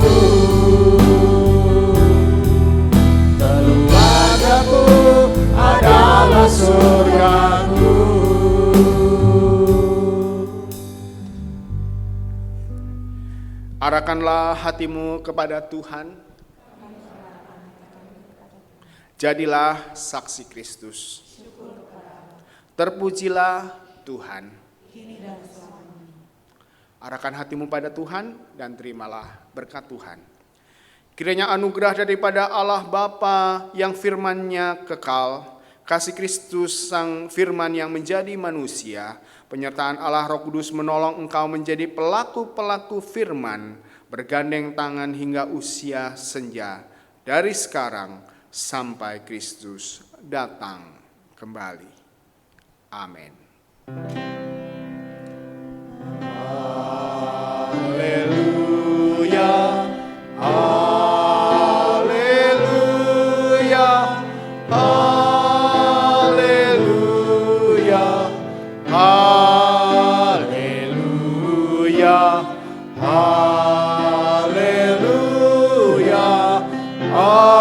Keluargaku adalah surgaku. Arahkanlah hatimu kepada Tuhan. Jadilah saksi Kristus. Terpujilah Tuhan. Arahkan hatimu pada Tuhan dan terimalah berkat Tuhan. Kiranya anugerah daripada Allah Bapa yang firman-Nya kekal, kasih Kristus Sang Firman yang menjadi manusia, penyertaan Allah Roh Kudus menolong engkau menjadi pelaku-pelaku firman, bergandeng tangan hingga usia senja, dari sekarang sampai Kristus datang kembali. Amin. Haleluya, haleluya, haleluya, haleluya, haleluya, haleluya.